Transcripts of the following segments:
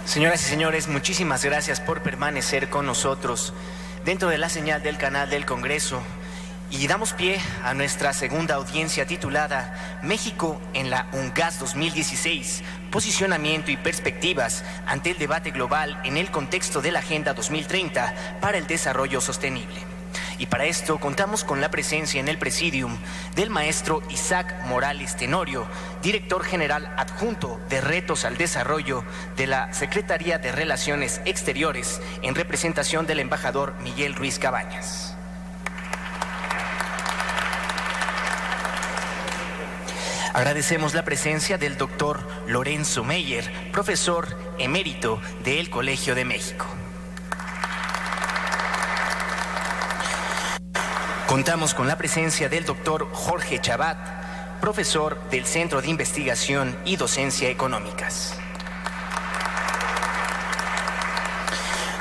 Señoras y señores, muchísimas gracias por permanecer con nosotros dentro de la señal del canal del Congreso y damos pie a nuestra segunda audiencia titulada México en la UNGAS 2016, posicionamiento y perspectivas ante el debate global en el contexto de la Agenda 2030 para el Desarrollo Sostenible. Y para esto contamos con la presencia en el presidium del maestro Isaac Morales Tenorio, director general adjunto de Retos al Desarrollo de la Secretaría de Relaciones Exteriores, en representación del embajador Miguel Ruiz Cabañas. Agradecemos la presencia del doctor Lorenzo Meyer, profesor emérito del Colegio de México. Contamos con la presencia del doctor Jorge Chabat, profesor del Centro de Investigación y Docencia Económicas.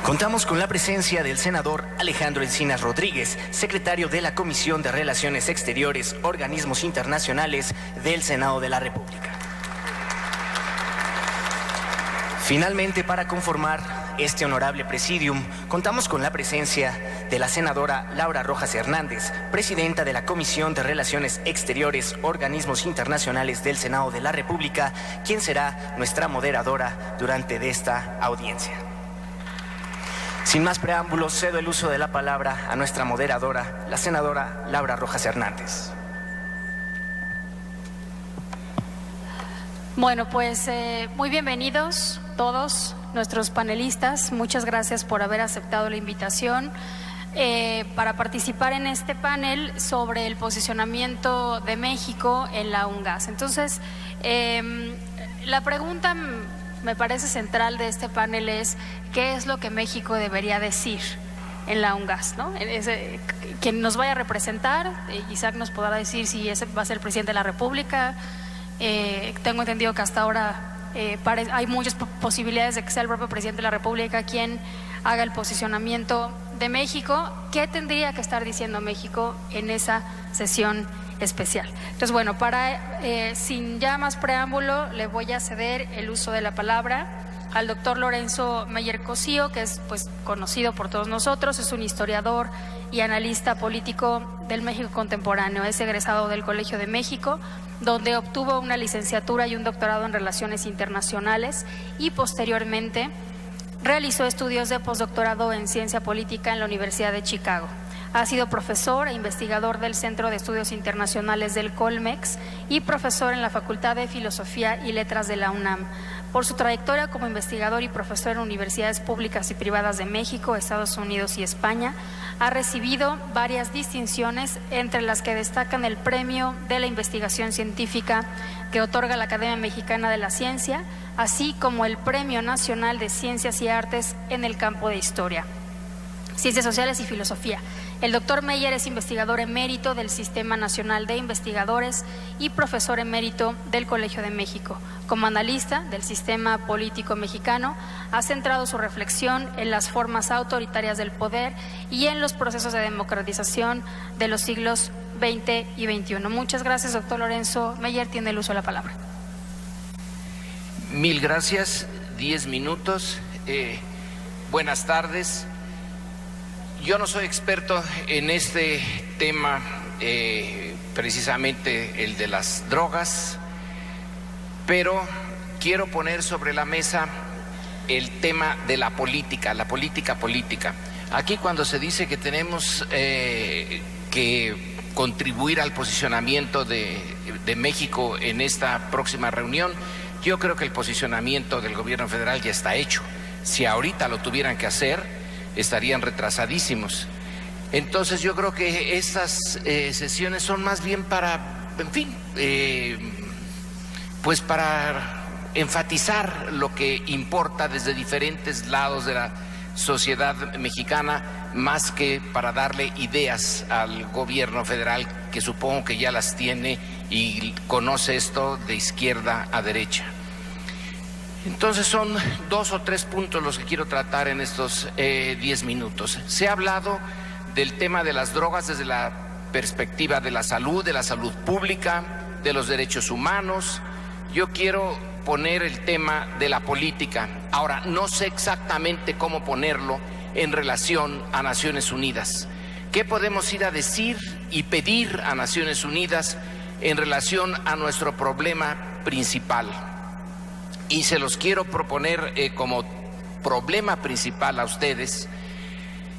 Contamos con la presencia del senador Alejandro Encinas Rodríguez, secretario de la Comisión de Relaciones Exteriores, Organismos Internacionales del Senado de la República. Finalmente, para conformar este honorable presidium, contamos con la presencia de la senadora Laura Rojas Hernández, presidenta de la Comisión de Relaciones Exteriores, Organismos Internacionales del Senado de la República, quien será nuestra moderadora durante esta audiencia. Sin más preámbulos, cedo el uso de la palabra a nuestra moderadora, la senadora Laura Rojas Hernández. Bueno, pues muy bienvenidos todos nuestros panelistas. Muchas gracias por haber aceptado la invitación para participar en este panel sobre el posicionamiento de México en la UNGAS. Entonces, la pregunta me parece central de este panel es ¿qué es lo que México debería decir en la UNGAS, ¿no? Quien nos vaya a representar, Isaac nos podrá decir si ese va a ser el presidente de la República. Tengo entendido que hasta ahora hay muchas posibilidades de que sea el propio presidente de la República quien haga el posicionamiento de México. ¿Qué tendría que estar diciendo México en esa sesión especial? Entonces, bueno, sin ya más preámbulo, le voy a ceder el uso de la palabra al doctor Lorenzo Meyer Cosío, que es pues conocido por todos nosotros, es un historiador y analista político del México contemporáneo, es egresado del Colegio de México, donde obtuvo una licenciatura y un doctorado en Relaciones Internacionales y posteriormente realizó estudios de postdoctorado en Ciencia Política en la Universidad de Chicago. Ha sido profesor e investigador del Centro de Estudios Internacionales del Colmex y profesor en la Facultad de Filosofía y Letras de la UNAM. Por su trayectoria como investigador y profesor en universidades públicas y privadas de México, Estados Unidos y España, ha recibido varias distinciones, entre las que destacan el Premio de la Investigación Científica que otorga la Academia Mexicana de la Ciencia, así como el Premio Nacional de Ciencias y Artes en el campo de Historia, Ciencias Sociales y Filosofía. El doctor Meyer es investigador emérito del Sistema Nacional de Investigadores y profesor emérito del Colegio de México. Como analista del sistema político mexicano, ha centrado su reflexión en las formas autoritarias del poder y en los procesos de democratización de los siglos XX y XXI. Muchas gracias, doctor Lorenzo Meyer. Tiene el uso de la palabra. Mil gracias. 10 minutos. Buenas tardes. Yo no soy experto en este tema, precisamente el de las drogas, pero quiero poner sobre la mesa el tema de la política política. Aquí cuando se dice que tenemos que contribuir al posicionamiento de México en esta próxima reunión, yo creo que el posicionamiento del gobierno federal ya está hecho. Si ahorita lo tuvieran que hacer, estarían retrasadísimos. Entonces yo creo que estas sesiones son más bien para, en fin, pues para enfatizar lo que importa desde diferentes lados de la sociedad mexicana, más que para darle ideas al gobierno federal, que supongo que ya las tiene y conoce esto de izquierda a derecha. Entonces son 2 o 3 puntos los que quiero tratar en estos 10 minutos. Se ha hablado del tema de las drogas desde la perspectiva de la salud pública, de los derechos humanos. Yo quiero poner el tema de la política. Ahora, no sé exactamente cómo ponerlo en relación a Naciones Unidas. ¿Qué podemos ir a decir y pedir a Naciones Unidas en relación a nuestro problema principal? Y se los quiero proponer como problema principal a ustedes,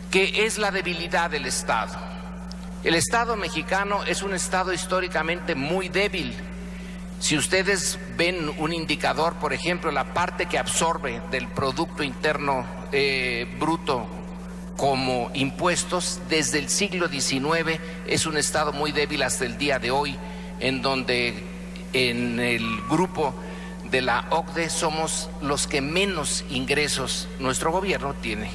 que es la debilidad del Estado. El Estado mexicano es un Estado históricamente muy débil. Si ustedes ven un indicador, por ejemplo, la parte que absorbe del Producto Interno Bruto como impuestos, desde el siglo XIX es un Estado muy débil hasta el día de hoy, en donde en el grupo de la OCDE somos los que menos ingresos nuestro gobierno tiene.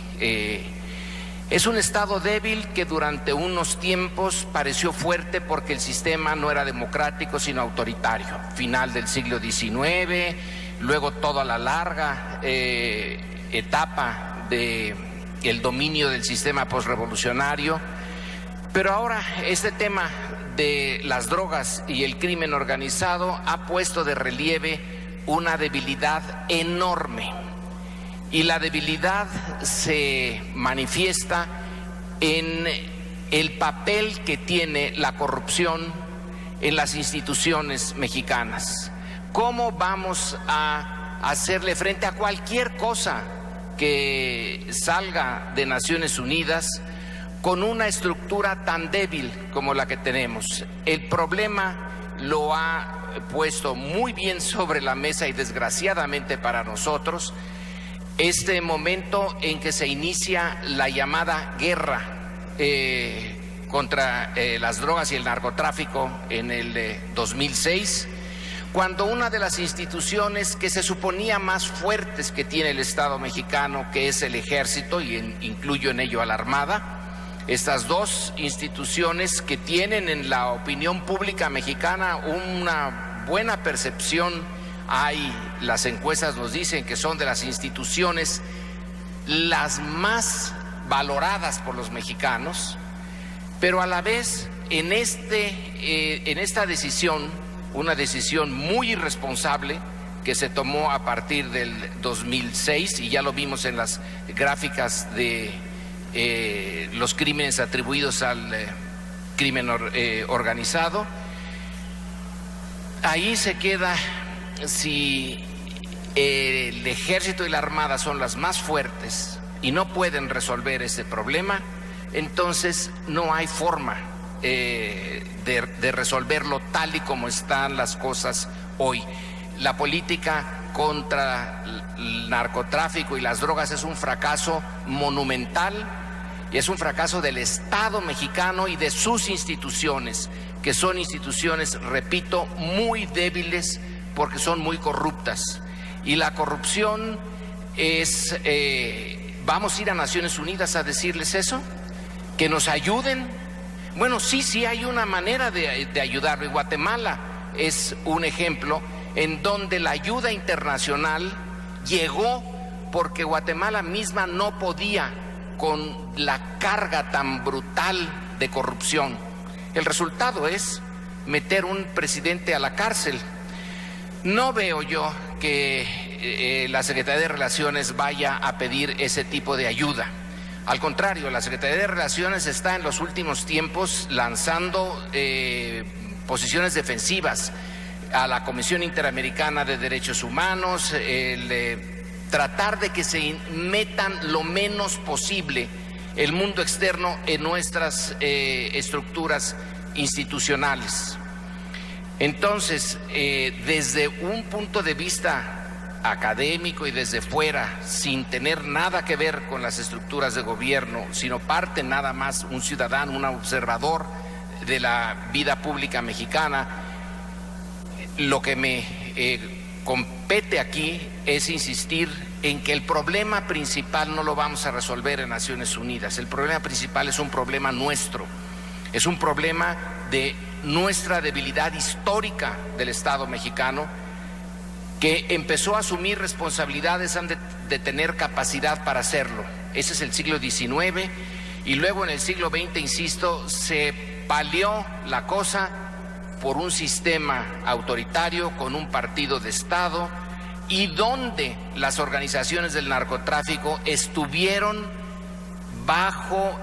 Es un Estado débil que durante unos tiempos pareció fuerte porque el sistema no era democrático sino autoritario. Final del siglo XIX, luego toda la larga etapa del dominio del sistema posrevolucionario. Pero ahora este tema de las drogas y el crimen organizado ha puesto de relieve una debilidad enorme. Y la debilidad se manifiesta en el papel que tiene la corrupción en las instituciones mexicanas. ¿Cómo vamos a hacerle frente a cualquier cosa que salga de Naciones Unidas con una estructura tan débil como la que tenemos? El problema lo ha puesto muy bien sobre la mesa y desgraciadamente para nosotros este momento en que se inicia la llamada guerra contra las drogas y el narcotráfico en el 2006, cuando una de las instituciones que se suponía más fuertes que tiene el Estado mexicano, que es el Ejército, y incluyo en ello a la Armada, estas dos instituciones que tienen en la opinión pública mexicana una buena percepción. Las encuestas nos dicen que son de las instituciones las más valoradas por los mexicanos, pero a la vez en esta decisión, una decisión muy irresponsable que se tomó a partir del 2006, y ya lo vimos en las gráficas de los crímenes atribuidos al crimen organizado, ahí se queda. Si el Ejército y la Armada son las más fuertes y no pueden resolver ese problema, entonces no hay forma de resolverlo tal y como están las cosas hoy. La política contra el narcotráfico y las drogas es un fracaso monumental y es un fracaso del Estado mexicano y de sus instituciones, que son instituciones, repito, muy débiles, porque son muy corruptas. Y la corrupción es, ¿vamos a ir a Naciones Unidas a decirles eso? ¿Que nos ayuden? Bueno, sí hay una manera de ayudarlo. Y Guatemala es un ejemplo en donde la ayuda internacional llegó porque Guatemala misma no podía con la carga tan brutal de corrupción. El resultado es meter un presidente a la cárcel. No veo yo que la Secretaría de Relaciones vaya a pedir ese tipo de ayuda. Al contrario, la Secretaría de Relaciones está en los últimos tiempos lanzando posiciones defensivas a la Comisión Interamericana de Derechos Humanos, tratar de que se metan lo menos posible el mundo externo en nuestras estructuras institucionales. Entonces, desde un punto de vista académico y desde fuera, sin tener nada que ver con las estructuras de gobierno, sino parte nada más un ciudadano, un observador de la vida pública mexicana, lo que me compete aquí es insistir en que el problema principal no lo vamos a resolver en Naciones Unidas. El problema principal es un problema nuestro, es un problema de nuestra debilidad histórica del Estado mexicano, que empezó a asumir responsabilidades antes de tener capacidad para hacerlo. Ese es el siglo XIX, y luego en el siglo XX, insisto, se palió la cosa por un sistema autoritario con un partido de Estado y donde las organizaciones del narcotráfico estuvieron bajo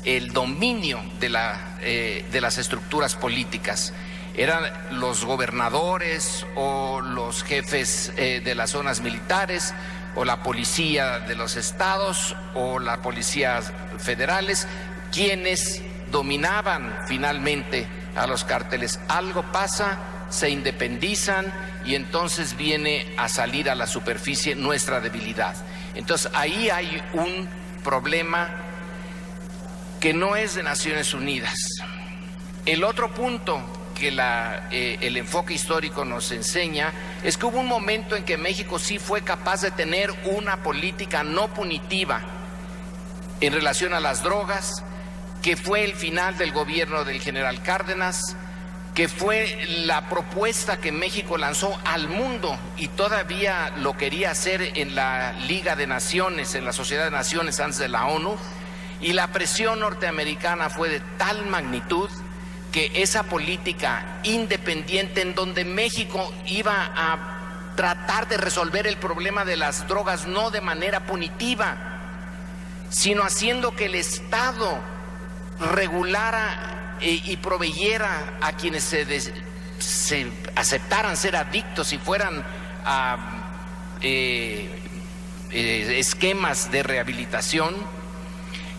el dominio de las estructuras políticas. Eran los gobernadores o los jefes de las zonas militares o la policía de los estados o las policías federales quienes dominaban finalmente a los cárteles. Algo pasa, se independizan y entonces viene a salir a la superficie nuestra debilidad. Entonces ahí hay un problema que no es de Naciones Unidas. El otro punto que el enfoque histórico nos enseña es que hubo un momento en que México sí fue capaz de tener una política no punitiva en relación a las drogas, que fue el final del gobierno del general Cárdenas, que fue la propuesta que México lanzó al mundo y todavía lo quería hacer en la Liga de Naciones, en la Sociedad de Naciones antes de la ONU, y la presión norteamericana fue de tal magnitud que esa política independiente en donde México iba a tratar de resolver el problema de las drogas no de manera punitiva, sino haciendo que el Estado regulara y proveyera a quienes se aceptaran ser adictos y fueran a esquemas de rehabilitación,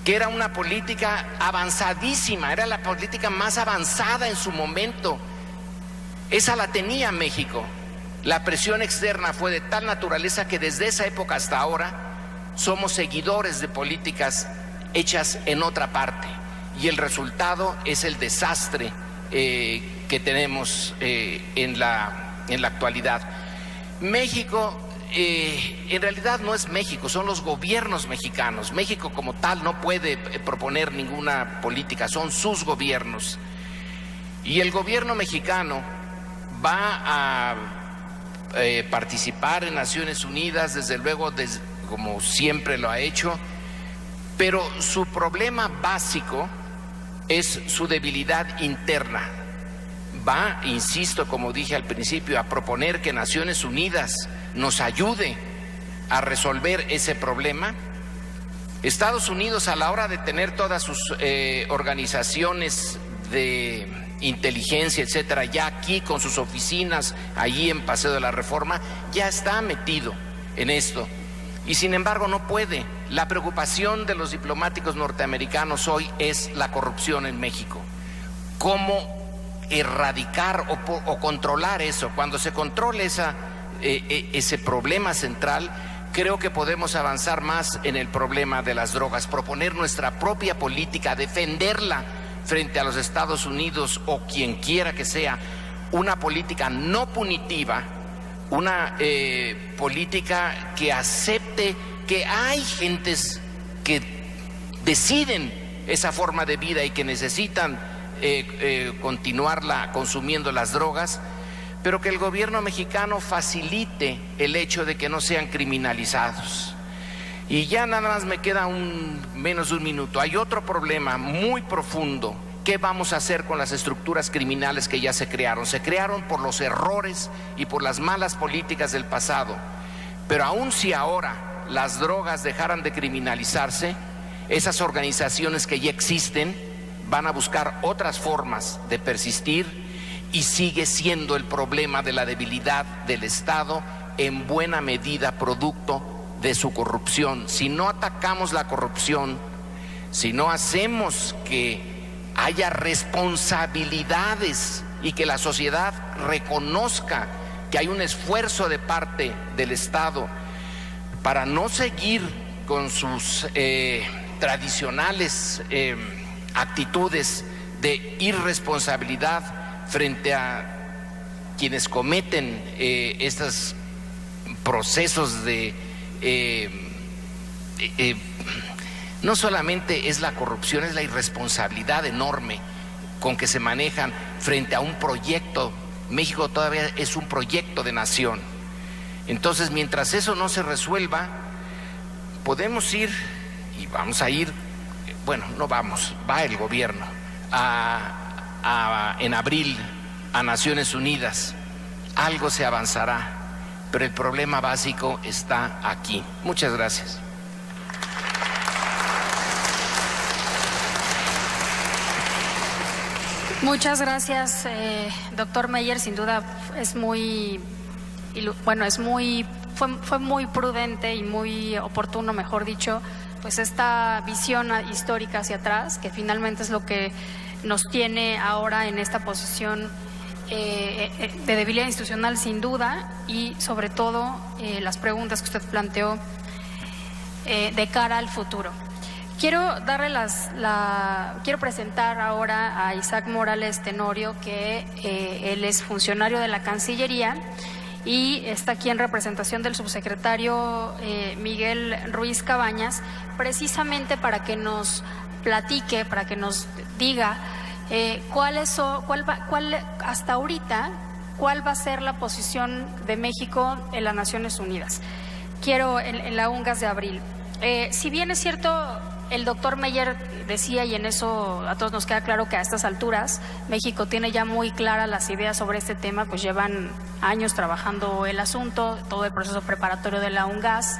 que era una política avanzadísima, era la política más avanzada en su momento. Esa la tenía México. La presión externa fue de tal naturaleza que desde esa época hasta ahora somos seguidores de políticas hechas en otra parte. Y el resultado es el desastre que tenemos en la actualidad. México en realidad no es México, son los gobiernos mexicanos. México como tal no puede proponer ninguna política, son sus gobiernos. Y el gobierno mexicano va a participar en Naciones Unidas, desde luego, como siempre lo ha hecho, pero su problema básico es su debilidad interna. Va, insisto, como dije al principio, a proponer que Naciones Unidas nos ayude a resolver ese problema. Estados Unidos, a la hora de tener todas sus organizaciones de inteligencia, etcétera, ya aquí con sus oficinas, allí en Paseo de la Reforma, ya está metido en esto. Y sin embargo no puede. La preocupación de los diplomáticos norteamericanos hoy es la corrupción en México. ¿Cómo erradicar o controlar eso? Cuando se controle ese problema central, creo que podemos avanzar más en el problema de las drogas, proponer nuestra propia política, defenderla frente a los Estados Unidos o quien quiera que sea, una política no punitiva, una política que acepte que hay gentes que deciden esa forma de vida y que necesitan continuarla consumiendo las drogas, pero que el gobierno mexicano facilite el hecho de que no sean criminalizados. Y ya nada más me queda menos de un minuto. Hay otro problema muy profundo. ¿Qué vamos a hacer con las estructuras criminales que ya se crearon? Se crearon por los errores y por las malas políticas del pasado. Pero aun si ahora las drogas dejaran de criminalizarse, esas organizaciones que ya existen van a buscar otras formas de persistir y sigue siendo el problema de la debilidad del Estado en buena medida producto de su corrupción. Si no atacamos la corrupción, si no hacemos que haya responsabilidades y que la sociedad reconozca que hay un esfuerzo de parte del Estado para no seguir con sus tradicionales actitudes de irresponsabilidad frente a quienes cometen estos procesos de no solamente es la corrupción, es la irresponsabilidad enorme con que se manejan frente a un proyecto. México todavía es un proyecto de nación. Entonces, mientras eso no se resuelva, podemos ir, y vamos a ir, bueno, no vamos, va el gobierno en abril a Naciones Unidas algo se avanzará, pero el problema básico está aquí. Muchas gracias. Muchas gracias, doctor Meyer. Sin duda es muy, bueno, fue muy prudente y muy oportuno, mejor dicho, pues esta visión histórica hacia atrás, que finalmente es lo que nos tiene ahora en esta posición de debilidad institucional, sin duda, y sobre todo las preguntas que usted planteó de cara al futuro. Quiero presentar ahora a Isaac Morales Tenorio, que él es funcionario de la Cancillería y está aquí en representación del subsecretario Miguel Ruiz Cabañas, precisamente para que nos platique, para que nos diga hasta ahorita, cuál va a ser la posición de México en las Naciones Unidas. En la UNGAS de abril. Si bien es cierto, el doctor Meyer decía, y en eso a todos nos queda claro que a estas alturas México tiene ya muy claras las ideas sobre este tema, pues llevan años trabajando el asunto, todo el proceso preparatorio de la UNGAS.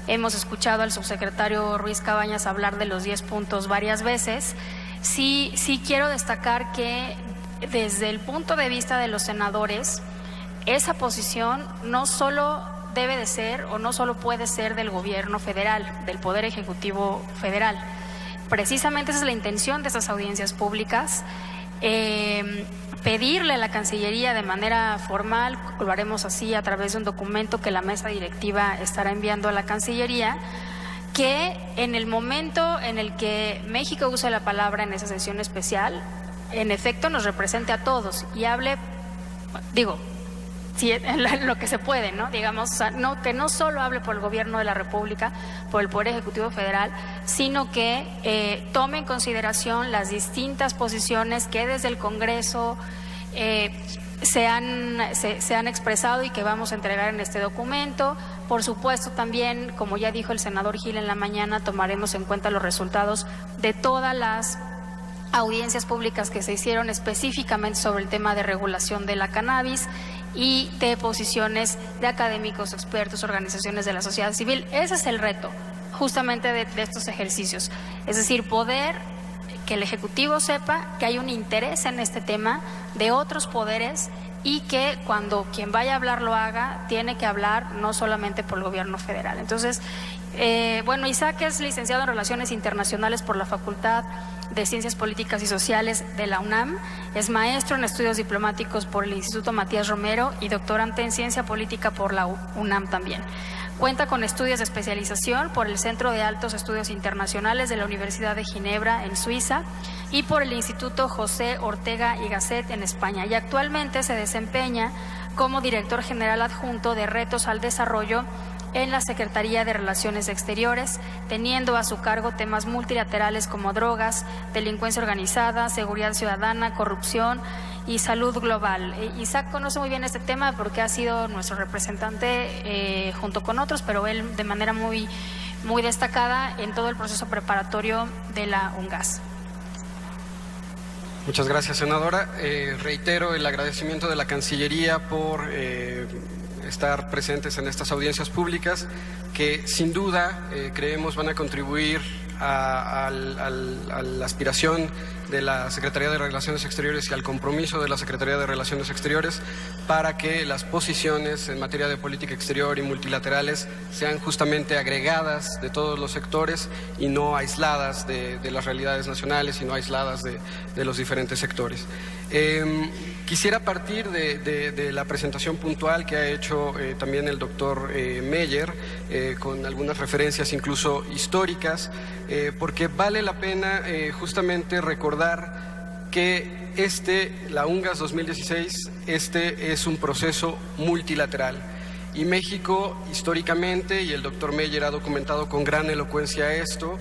Hemos escuchado al subsecretario Ruiz Cabañas hablar de los 10 puntos varias veces. Sí quiero destacar que desde el punto de vista de los senadores, esa posición no solo debe de ser o no solo puede ser del gobierno federal, del Poder Ejecutivo Federal. Precisamente esa es la intención de esas audiencias públicas, pedirle a la Cancillería de manera formal, lo haremos así a través de un documento que la mesa directiva estará enviando a la Cancillería, que en el momento en el que México use la palabra en esa sesión especial, en efecto nos represente a todos y hable, sí, en lo que se puede, ¿no? Digamos, o sea, que no solo hable por el gobierno de la República, por el Poder Ejecutivo Federal, sino que tome en consideración las distintas posiciones que desde el Congreso se han expresado y que vamos a entregar en este documento. Por supuesto, también, como ya dijo el senador Gil en la mañana, tomaremos en cuenta los resultados de todas las audiencias públicas que se hicieron específicamente sobre el tema de regulación de la cannabis y de posiciones de académicos, expertos, organizaciones de la sociedad civil. Ese es el reto justamente de estos ejercicios, es decir, poder que el Ejecutivo sepa que hay un interés en este tema de otros poderes y que cuando quien vaya a hablar lo haga, tiene que hablar no solamente por el gobierno federal. Entonces, Isaac es licenciado en Relaciones Internacionales por la Facultad de Ciencias Políticas y Sociales de la UNAM, es maestro en Estudios Diplomáticos por el Instituto Matías Romero y doctorante en Ciencia Política por la UNAM también. Cuenta con estudios de especialización por el Centro de Altos Estudios Internacionales de la Universidad de Ginebra en Suiza y por el Instituto José Ortega y Gasset en España, y actualmente se desempeña como director general adjunto de Retos al Desarrollo en la Secretaría de Relaciones Exteriores, teniendo a su cargo temas multilaterales como drogas, delincuencia organizada, seguridad ciudadana, corrupción y salud global. Isaac conoce muy bien este tema porque ha sido nuestro representante junto con otros, pero él de manera muy destacada en todo el proceso preparatorio de la UNGAS. Muchas gracias, senadora. Reitero el agradecimiento de la Cancillería por estar presentes en estas audiencias públicas que sin duda creemos van a contribuir a la aspiración de la Secretaría de Relaciones Exteriores y al compromiso de la Secretaría de Relaciones Exteriores para que las posiciones en materia de política exterior y multilaterales sean justamente agregadas de todos los sectores y no aisladas de las realidades nacionales y no aisladas de los diferentes sectores. Quisiera partir de la presentación puntual que ha hecho también el doctor Meyer, con algunas referencias incluso históricas, porque vale la pena justamente recordar que la UNGAS 2016, es un proceso multilateral. Y México, históricamente, y el doctor Meyer ha documentado con gran elocuencia esto,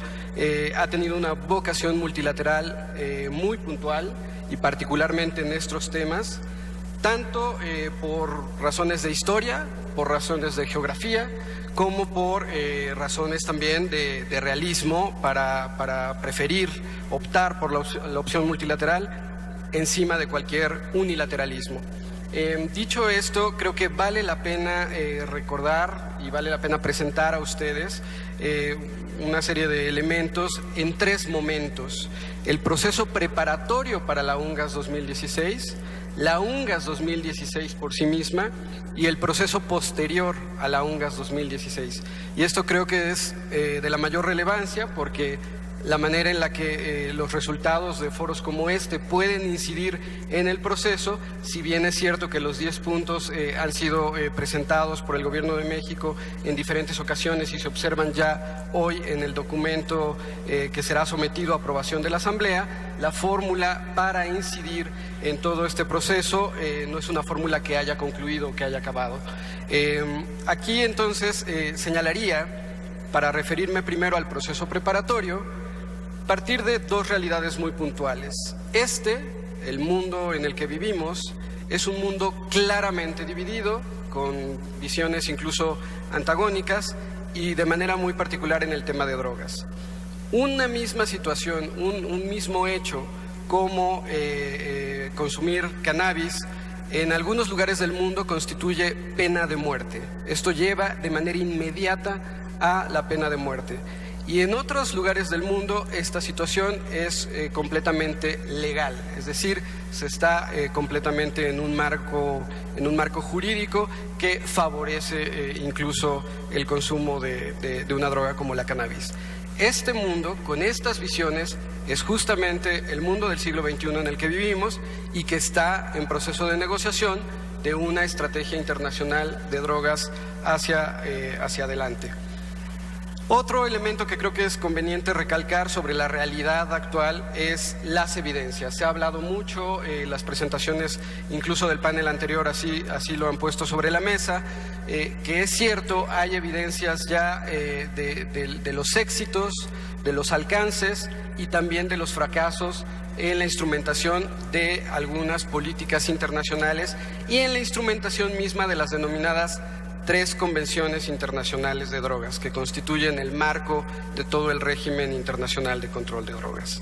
ha tenido una vocación multilateral muy puntual y particularmente en estos temas, tanto por razones de historia, por razones de geografía, como por razones también de realismo para preferir, optar por la opción multilateral encima de cualquier unilateralismo. Dicho esto, creo que vale la pena recordar y vale la pena presentar a ustedes una serie de elementos en 3 momentos: el proceso preparatorio para la UNGAS 2016, la UNGAS 2016 por sí misma y el proceso posterior a la UNGAS 2016. Y esto creo que es de la mayor relevancia, porque la manera en la que los resultados de foros como este pueden incidir en el proceso, si bien es cierto que los 10 puntos han sido presentados por el Gobierno de México en diferentes ocasiones y se observan ya hoy en el documento que será sometido a aprobación de la Asamblea, la fórmula para incidir en todo este proceso no es una fórmula que haya concluido o que haya acabado. Aquí entonces señalaría, para referirme primero al proceso preparatorio, partir de 2 realidades muy puntuales. El mundo en el que vivimos, es un mundo claramente dividido, con visiones incluso antagónicas y de manera muy particular en el tema de drogas. Una misma situación, un mismo hecho como consumir cannabis, en algunos lugares del mundo constituye pena de muerte. Esto lleva de manera inmediata a la pena de muerte. Y en otros lugares del mundo esta situación es completamente legal, es decir, se está completamente en un marco jurídico que favorece incluso el consumo de una droga como la cannabis. Este mundo, con estas visiones, es justamente el mundo del siglo XXI en el que vivimos y que está en proceso de negociación de una estrategia internacional de drogas hacia adelante. Otro elemento que creo que es conveniente recalcar sobre la realidad actual es las evidencias. Se ha hablado mucho, las presentaciones incluso del panel anterior así lo han puesto sobre la mesa, que es cierto, hay evidencias ya de los éxitos, de los alcances y también de los fracasos en la instrumentación de algunas políticas internacionales y en la instrumentación misma de las denominadas 3 convenciones internacionales de drogas que constituyen el marco de todo el régimen internacional de control de drogas.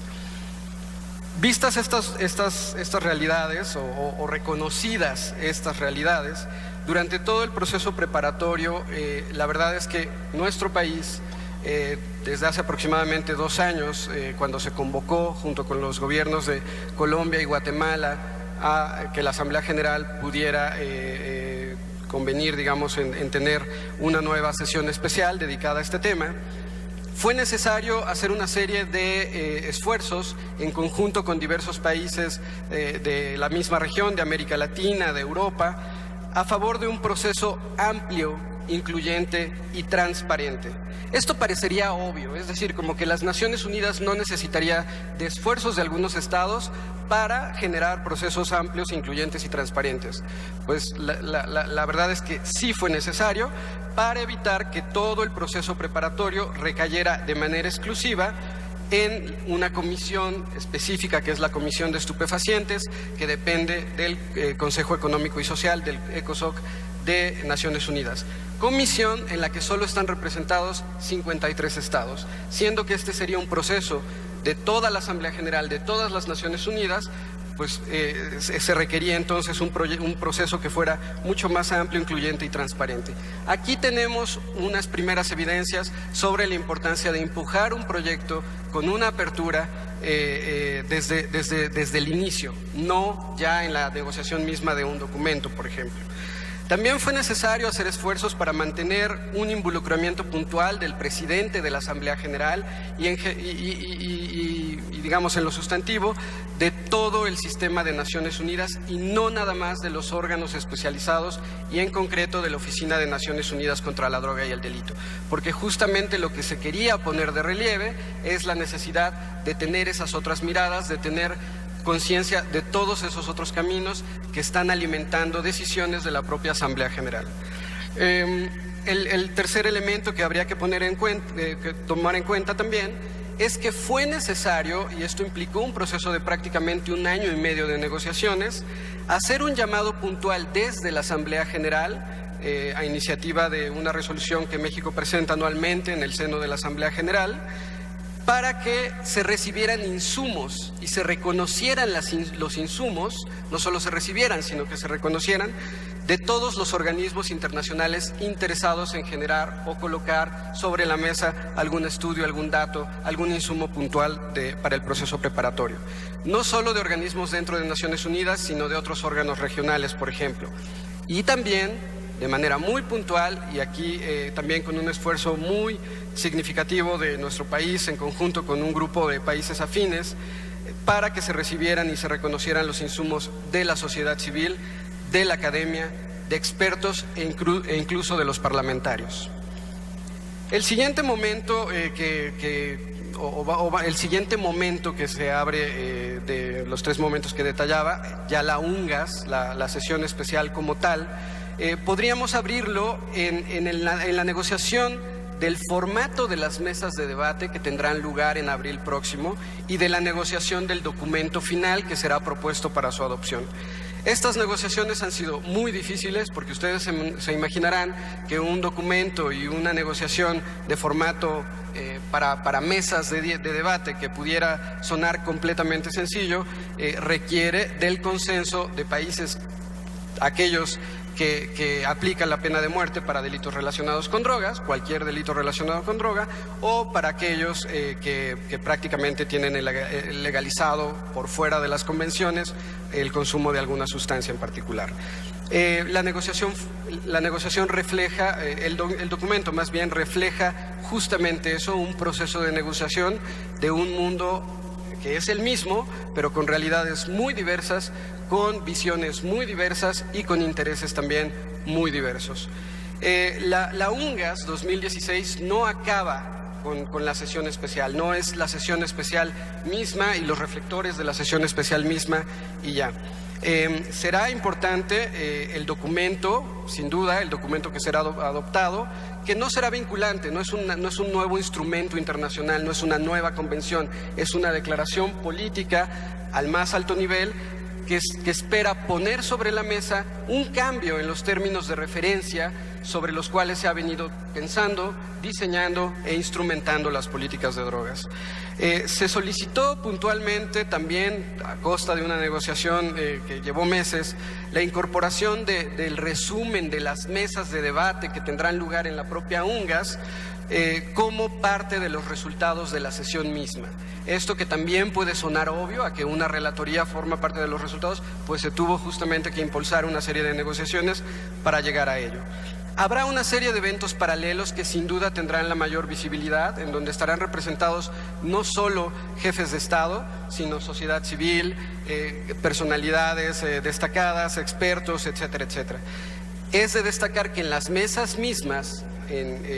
Vistas estas realidades o reconocidas estas realidades, durante todo el proceso preparatorio, la verdad es que nuestro país, desde hace aproximadamente 2 años, cuando se convocó junto con los gobiernos de Colombia y Guatemala a que la Asamblea General pudiera convenir, digamos, en tener una nueva sesión especial dedicada a este tema, fue necesario hacer una serie de esfuerzos en conjunto con diversos países de la misma región, de América Latina, de Europa, a favor de un proceso amplio, incluyente y transparente. Esto parecería obvio, es decir, como que las Naciones Unidas no necesitaría de esfuerzos de algunos estados para generar procesos amplios, incluyentes y transparentes. Pues la verdad es que sí fue necesario para evitar que todo el proceso preparatorio recayera de manera exclusiva en una comisión específica, que es la Comisión de Estupefacientes, que depende del Consejo Económico y Social, del ECOSOC de Naciones Unidas. Comisión en la que solo están representados 53 estados, siendo que este sería un proceso de toda la Asamblea General de todas las Naciones Unidas, pues se requería entonces un proceso que fuera mucho más amplio, incluyente y transparente. Aquí tenemos unas primeras evidencias sobre la importancia de empujar un proyecto con una apertura desde el inicio, no ya en la negociación misma de un documento, por ejemplo. También fue necesario hacer esfuerzos para mantener un involucramiento puntual del presidente de la Asamblea General y digamos en lo sustantivo de todo el sistema de Naciones Unidas y no nada más de los órganos especializados y en concreto de la Oficina de Naciones Unidas contra la Droga y el Delito, porque justamente lo que se quería poner de relieve es la necesidad de tener esas otras miradas, de tener conciencia de todos esos otros caminos que están alimentando decisiones de la propia Asamblea General. El tercer elemento que habría que tomar en cuenta también es que fue necesario, y esto implicó un proceso de prácticamente 1 año y medio de negociaciones, hacer un llamado puntual desde la Asamblea General a iniciativa de una resolución que México presenta anualmente en el seno de la Asamblea General, para que se recibieran insumos y se reconocieran los insumos, no solo se recibieran, sino que se reconocieran de todos los organismos internacionales interesados en generar o colocar sobre la mesa algún estudio, algún dato, algún insumo puntual para el proceso preparatorio. No solo de organismos dentro de Naciones Unidas, sino de otros órganos regionales, por ejemplo. Y también, de manera muy puntual, y aquí también con un esfuerzo muy significativo de nuestro país en conjunto con un grupo de países afines, para que se recibieran y se reconocieran los insumos de la sociedad civil, de la academia, de expertos e incluso de los parlamentarios. El siguiente momento el siguiente momento que se abre de los 3 momentos que detallaba, ya la UNGAS, la sesión especial como tal, podríamos abrirlo en la negociación del formato de las mesas de debate que tendrán lugar en abril próximo y de la negociación del documento final que será propuesto para su adopción. Estas negociaciones han sido muy difíciles porque ustedes se imaginarán que un documento y una negociación de formato para mesas de debate que pudiera sonar completamente sencillo requiere del consenso de países, aquellos que aplican la pena de muerte para delitos relacionados con drogas, cualquier delito relacionado con droga, o para aquellos que prácticamente tienen legalizado por fuera de las convenciones el consumo de alguna sustancia en particular. La negociación refleja, el documento más bien refleja justamente eso, un proceso de negociación de un mundo que es el mismo, pero con realidades muy diversas, con visiones muy diversas y con intereses también muy diversos. La UNGAS 2016 no acaba con la sesión especial, no es la sesión especial misma y los reflectores de la sesión especial misma y ya. Será importante el documento, sin duda, el documento que será adoptado, que no será vinculante, no es un nuevo instrumento internacional, no es una nueva convención, es una declaración política al más alto nivel que espera poner sobre la mesa un cambio en los términos de referencia sobre los cuales se ha venido pensando, diseñando e instrumentando las políticas de drogas. Se solicitó puntualmente también, a costa de una negociación que llevó meses, la incorporación del resumen de las mesas de debate que tendrán lugar en la propia UNGAS como parte de los resultados de la sesión misma. Esto que también puede sonar obvio, a que una relatoría forma parte de los resultados, pues se tuvo justamente que impulsar una serie de negociaciones para llegar a ello. Habrá una serie de eventos paralelos que sin duda tendrán la mayor visibilidad, en donde estarán representados no solo jefes de Estado, sino sociedad civil, personalidades destacadas, expertos, etcétera, etcétera. Es de destacar que en las mesas mismas,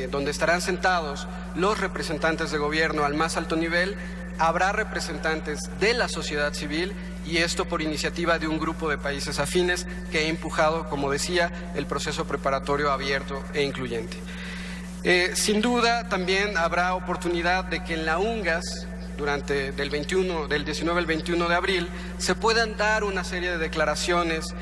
donde estarán sentados los representantes de gobierno al más alto nivel, habrá representantes de la sociedad civil, y esto por iniciativa de un grupo de países afines que ha empujado, como decía, el proceso preparatorio abierto e incluyente. Sin duda también habrá oportunidad de que en la UNGAS, durante del 19 al 21 de abril, se puedan dar una serie de declaraciones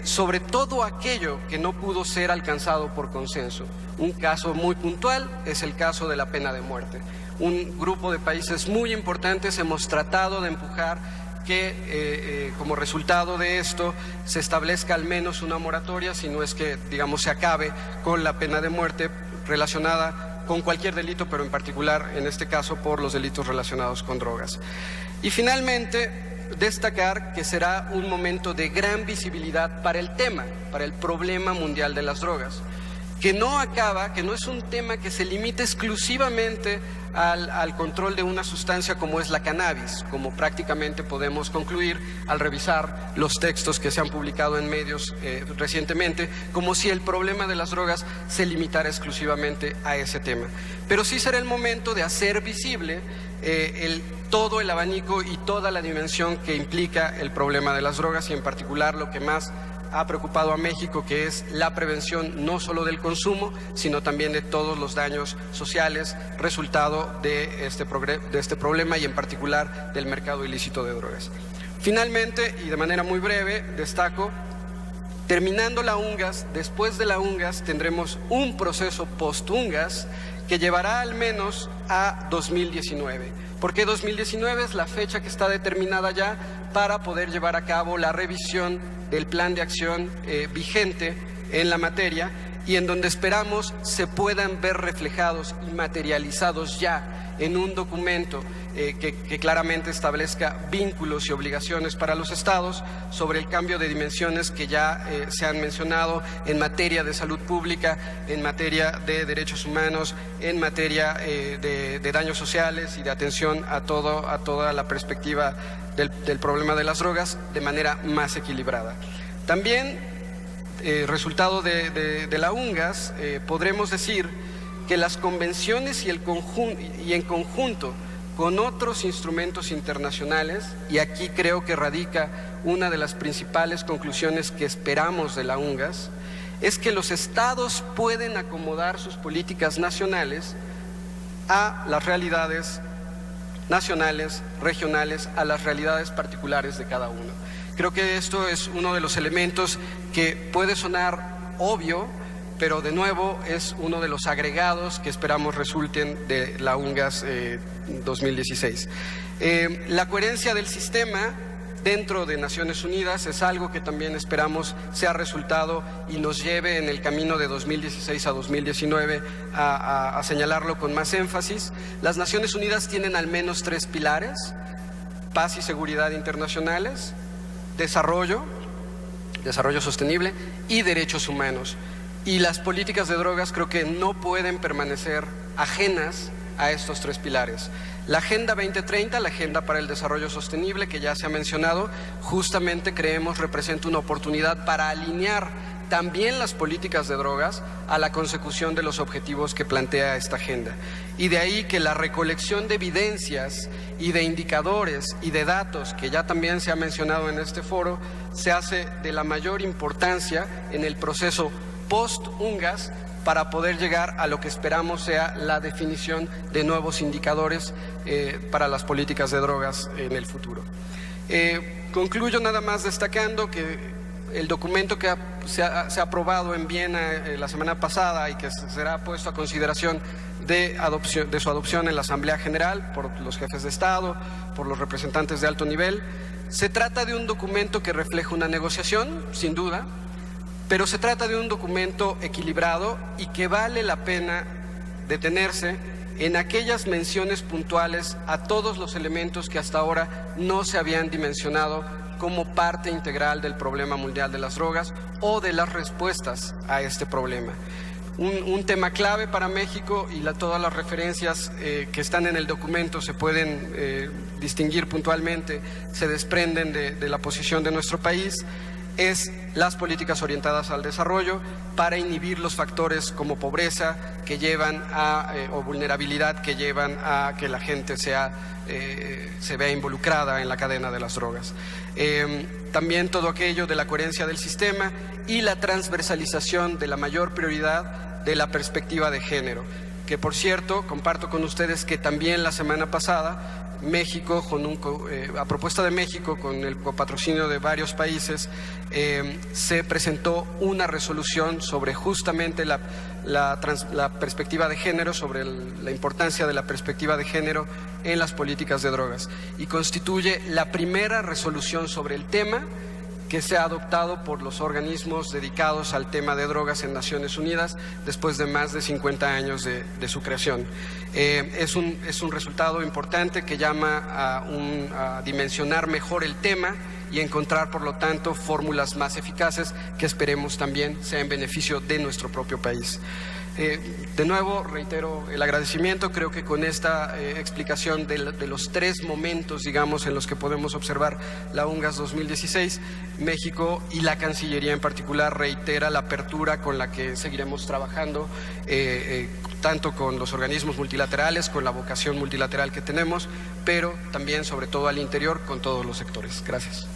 sobre todo aquello que no pudo ser alcanzado por consenso. Un caso muy puntual es el caso de la pena de muerte. Un grupo de países muy importantes hemos tratado de empujar que como resultado de esto se establezca al menos una moratoria, si no es que, digamos, se acabe con la pena de muerte relacionada con cualquier delito, pero en particular, en este caso, por los delitos relacionados con drogas. Y finalmente, destacar que será un momento de gran visibilidad para el tema, para el problema mundial de las drogas, que no acaba, que no es un tema que se limite exclusivamente al control de una sustancia como es la cannabis, como prácticamente podemos concluir al revisar los textos que se han publicado en medios recientemente, como si el problema de las drogas se limitara exclusivamente a ese tema. Pero sí será el momento de hacer visible todo el abanico y toda la dimensión que implica el problema de las drogas, y en particular lo que más ha preocupado a México, que es la prevención no solo del consumo, sino también de todos los daños sociales resultado de este problema, y en particular del mercado ilícito de drogas. Finalmente, y de manera muy breve, destaco, terminando la UNGAS, después de la UNGAS tendremos un proceso post-UNGAS que llevará al menos a 2019. ¿Por qué 2019? Es la fecha que está determinada ya para poder llevar a cabo la revisión del plan de acción vigente en la materia y en donde esperamos se puedan ver reflejados y materializados ya en un documento que claramente establezca vínculos y obligaciones para los estados sobre el cambio de dimensiones que ya se han mencionado en materia de salud pública, en materia de derechos humanos, en materia de daños sociales y de atención a toda la perspectiva del problema de las drogas de manera más equilibrada. También, resultado de la UNGAS, podremos decir que las convenciones y en conjunto con otros instrumentos internacionales, y aquí creo que radica una de las principales conclusiones que esperamos de la UNGAS, es que los estados pueden acomodar sus políticas nacionales a las realidades nacionales, regionales, a las realidades particulares de cada uno. Creo que esto es uno de los elementos que puede sonar obvio, pero de nuevo es uno de los agregados que esperamos resulten de la UNGAS 2016. La coherencia del sistema dentro de Naciones Unidas es algo que también esperamos sea resultado y nos lleve en el camino de 2016 a 2019 a señalarlo con más énfasis. Las Naciones Unidas tienen al menos 3 pilares: paz y seguridad internacionales, desarrollo sostenible y derechos humanos. Y las políticas de drogas creo que no pueden permanecer ajenas a estos 3 pilares. La Agenda 2030, la Agenda para el Desarrollo Sostenible, que ya se ha mencionado, justamente creemos representa una oportunidad para alinear también las políticas de drogas a la consecución de los objetivos que plantea esta agenda. Y de ahí que la recolección de evidencias y de indicadores y de datos, que ya también se ha mencionado en este foro, se hace de la mayor importancia en el proceso post-UNGAS para poder llegar a lo que esperamos sea la definición de nuevos indicadores para las políticas de drogas en el futuro. Concluyo nada más destacando que el documento que se ha aprobado en Viena la semana pasada y que será puesto a consideración de su adopción en la Asamblea General por los jefes de Estado, por los representantes de alto nivel, se trata de un documento que refleja una negociación, sin duda, pero se trata de un documento equilibrado y que vale la pena detenerse en aquellas menciones puntuales a todos los elementos que hasta ahora no se habían dimensionado como parte integral del problema mundial de las drogas o de las respuestas a este problema. Un tema clave para México, y todas las referencias que están en el documento se pueden distinguir puntualmente, se desprenden de la posición de nuestro país, es las políticas orientadas al desarrollo para inhibir los factores como pobreza que llevan o vulnerabilidad que llevan a que la gente se vea involucrada en la cadena de las drogas. También todo aquello de la coherencia del sistema y la transversalización de la mayor prioridad de la perspectiva de género, que por cierto comparto con ustedes que también la semana pasada México, a propuesta de México, con el copatrocinio de varios países, se presentó una resolución sobre justamente la perspectiva de género, sobre la importancia de la perspectiva de género en las políticas de drogas, y constituye la primera resolución sobre el tema que se ha adoptado por los organismos dedicados al tema de drogas en Naciones Unidas después de más de 50 años de su creación. Es un resultado importante que llama a dimensionar mejor el tema y encontrar, por lo tanto, fórmulas más eficaces que esperemos también sea en beneficio de nuestro propio país. De nuevo, reitero el agradecimiento. Creo que con esta explicación de los 3 momentos, digamos, en los que podemos observar la UNGAS 2016, México y la Cancillería en particular reitera la apertura con la que seguiremos trabajando, tanto con los organismos multilaterales, con la vocación multilateral que tenemos, pero también, sobre todo al interior, con todos los sectores. Gracias.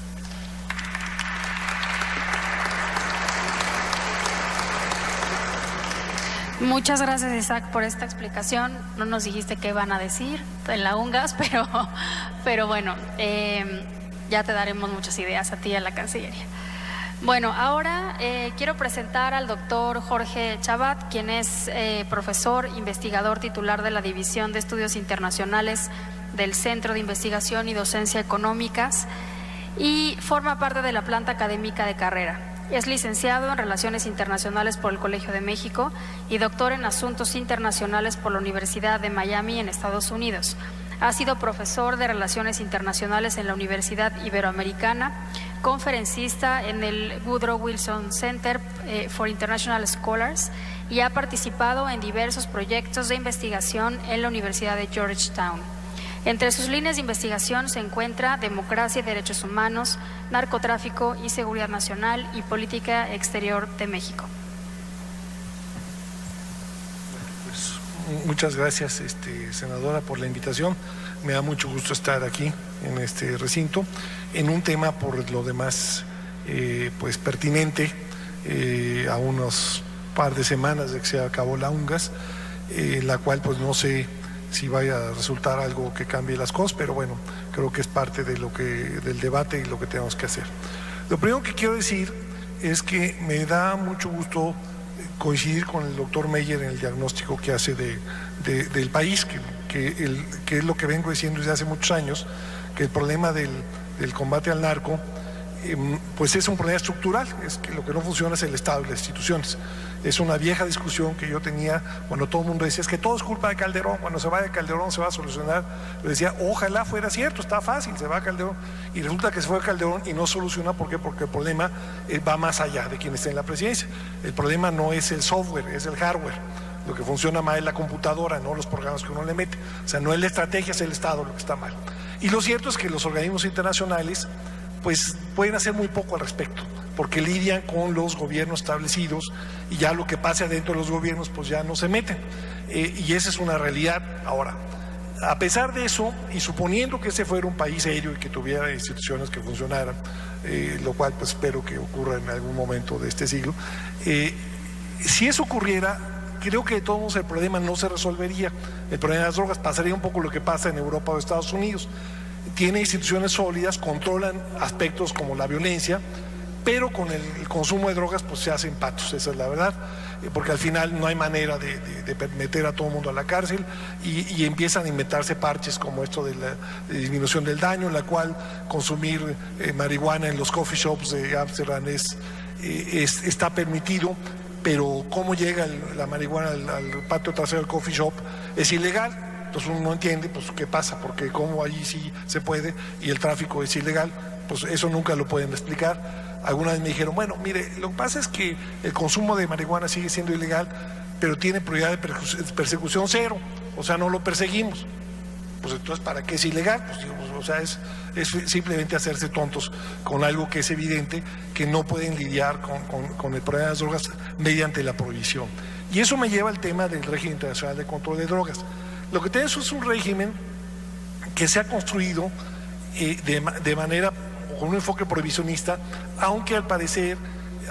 Muchas gracias, Isaac, por esta explicación. No nos dijiste qué van a decir en la UNGAS, pero bueno, ya te daremos muchas ideas a ti y a la Cancillería. Bueno, ahora quiero presentar al doctor Jorge Chabat, quien es profesor, investigador titular de la División de Estudios Internacionales del Centro de Investigación y Docencia Económicas y forma parte de la planta académica de carrera. Es licenciado en Relaciones Internacionales por el Colegio de México y doctor en Asuntos Internacionales por la Universidad de Miami en Estados Unidos. Ha sido profesor de Relaciones Internacionales en la Universidad Iberoamericana, conferencista en el Woodrow Wilson Center for International Scholars y ha participado en diversos proyectos de investigación en la Universidad de Georgetown. Entre sus líneas de investigación se encuentra democracia y derechos humanos, narcotráfico y seguridad nacional y política exterior de México. Pues, muchas gracias, senadora, por la invitación. Me da mucho gusto estar aquí en este recinto, en un tema por lo demás pues pertinente, a unos par de semanas de que se acabó la UNGAS, la cual pues no sé si vaya a resultar algo que cambie las cosas, pero bueno, creo que es parte de del debate y lo que tenemos que hacer. Lo primero que quiero decir es que me da mucho gusto coincidir con el doctor Meyer en el diagnóstico que hace del país, que es lo que vengo diciendo desde hace muchos años, que el problema del combate al narco pues es un problema estructural, es que lo que no funciona es el Estado y las instituciones. Es una vieja discusión que yo tenía cuando todo el mundo decía, es que todo es culpa de Calderón, cuando se vaya Calderón se va a solucionar. Yo decía, ojalá fuera cierto, está fácil, se va a Calderón, y resulta que se fue a Calderón y no soluciona. ¿Por qué? Porque el problema va más allá de quien esté en la presidencia. El problema no es el software, es el hardware. Lo que funciona mal es la computadora, no los programas que uno le mete. O sea, no es la estrategia, es el Estado lo que está mal. Y lo cierto es que los organismos internacionales pues pueden hacer muy poco al respecto, porque lidian con los gobiernos establecidos y ya lo que pase adentro de los gobiernos pues ya no se meten, y esa es una realidad. Ahora, a pesar de eso, y suponiendo que ese fuera un país serio y que tuviera instituciones que funcionaran, lo cual pues espero que ocurra en algún momento de este siglo, si eso ocurriera, creo que de todos modos el problema no se resolvería. El problema de las drogas pasaría un poco lo que pasa en Europa o Estados Unidos. Tiene instituciones sólidas, controlan aspectos como la violencia, pero con el consumo de drogas pues se hacen patos, esa es la verdad, porque al final no hay manera de meter a todo el mundo a la cárcel, y empiezan a inventarse parches como esto de la disminución del daño, en la cual consumir marihuana en los coffee shops de Ámsterdam está permitido, pero cómo llega la marihuana al patio trasero del coffee shop es ilegal. Entonces uno no entiende pues qué pasa, porque como allí sí se puede y el tráfico es ilegal, pues eso nunca lo pueden explicar. Alguna vez me dijeron, bueno, mire, lo que pasa es que el consumo de marihuana sigue siendo ilegal, pero tiene prioridad de persecución cero, o sea, no lo perseguimos. Pues entonces, ¿para qué es ilegal? Pues, o sea, es simplemente hacerse tontos con algo que es evidente, que no pueden lidiar con el problema de las drogas mediante la prohibición. Y eso me lleva al tema del régimen internacional de control de drogas. Lo que tenemos es un régimen que se ha construido de manera, con un enfoque prohibicionista, aunque al parecer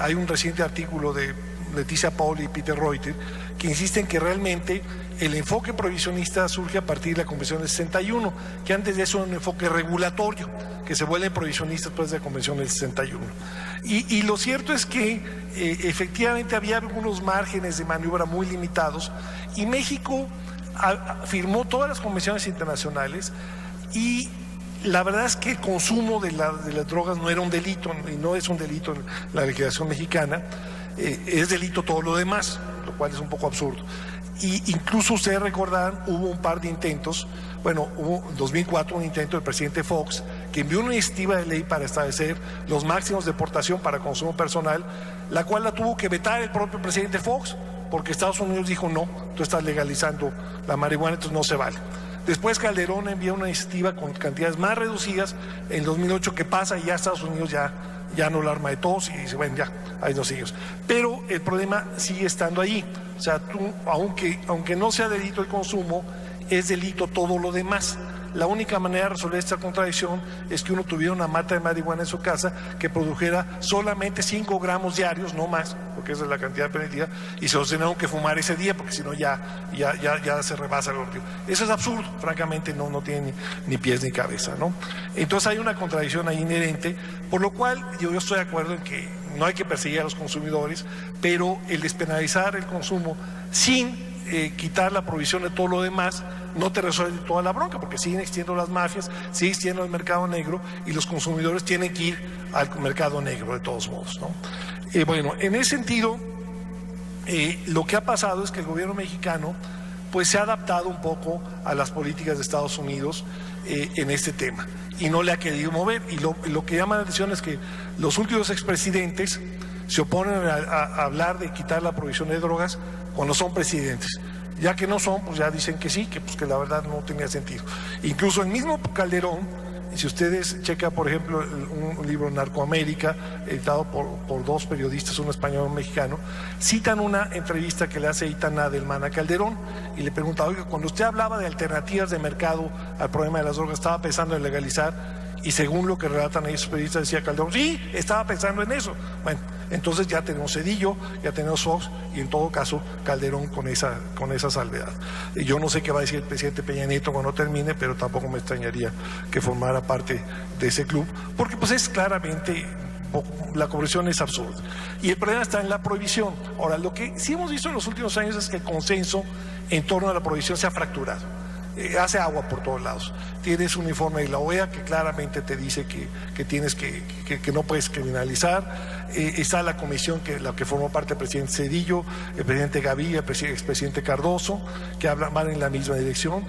hay un reciente artículo de Leticia Pauli y Peter Reuter que insisten que realmente el enfoque prohibicionista surge a partir de la Convención del 61, que antes de eso era un enfoque regulatorio, que se vuelve prohibicionista después de la Convención del 61. Y lo cierto es que efectivamente había algunos márgenes de maniobra muy limitados, y México firmó todas las convenciones internacionales, y la verdad es que el consumo de las drogas no era un delito, y no es un delito en la legislación mexicana, es delito todo lo demás, lo cual es un poco absurdo. Y incluso ustedes recordarán, hubo un par de intentos, bueno, hubo en 2004 un intento del presidente Fox, que envió una iniciativa de ley para establecer los máximos de deportación para consumo personal, la cual la tuvo que vetar el propio presidente Fox, porque Estados Unidos dijo no, tú estás legalizando la marihuana, entonces no se vale. Después Calderón envió una iniciativa con cantidades más reducidas en 2008, que pasa y ya Estados Unidos ya no la arma de todos y dice, bueno, ya, ahí nos seguimos. Pero el problema sigue estando ahí. O sea, tú, aunque no sea delito el consumo, es delito todo lo demás. La única manera de resolver esta contradicción es que uno tuviera una mata de marihuana en su casa que produjera solamente 5 gramos diarios, no más, porque esa es la cantidad permitida, y se los tenían que fumar ese día, porque si no ya se rebasa el objetivo. Eso es absurdo, francamente no tiene ni pies ni cabeza, ¿no? Entonces hay una contradicción ahí inherente, por lo cual yo estoy de acuerdo en que no hay que perseguir a los consumidores, pero el despenalizar el consumo sin quitar la prohibición de todo lo demás no te resuelve toda la bronca, porque siguen existiendo las mafias, sigue existiendo el mercado negro y los consumidores tienen que ir al mercado negro de todos modos, ¿no? Bueno, en ese sentido, lo que ha pasado es que el gobierno mexicano pues se ha adaptado un poco a las políticas de Estados Unidos en este tema y no le ha querido mover, y lo que llama la atención es que los últimos expresidentes se oponen a hablar de quitar la prohibición de drogas cuando son presidentes. Ya que no son, pues ya dicen que sí, que la verdad no tenía sentido. Incluso el mismo Calderón, si ustedes checan, por ejemplo, un libro Narcoamérica, editado por dos periodistas, un español y un mexicano, citan una entrevista que le hace Eitan Nadelman a Calderón y le pregunta, oiga, cuando usted hablaba de alternativas de mercado al problema de las drogas, ¿estaba pensando en legalizar? Y según lo que relatan esos periodistas, decía Calderón, sí, estaba pensando en eso. Bueno, entonces ya tenemos Zedillo, ya tenemos Fox, y en todo caso Calderón con esa salvedad. Y yo no sé qué va a decir el presidente Peña Nieto cuando termine, pero tampoco me extrañaría que formara parte de ese club, porque pues es claramente, la corrupción es absurda. Y el problema está en la prohibición. Ahora, lo que sí hemos visto en los últimos años es que el consenso en torno a la prohibición se ha fracturado. Hace agua por todos lados. Tienes un informe de la OEA que claramente te dice que tienes que no puedes criminalizar. Está la comisión la que formó parte el presidente Zedillo, el presidente Gaviria, el expresidente Cardoso, que van en la misma dirección.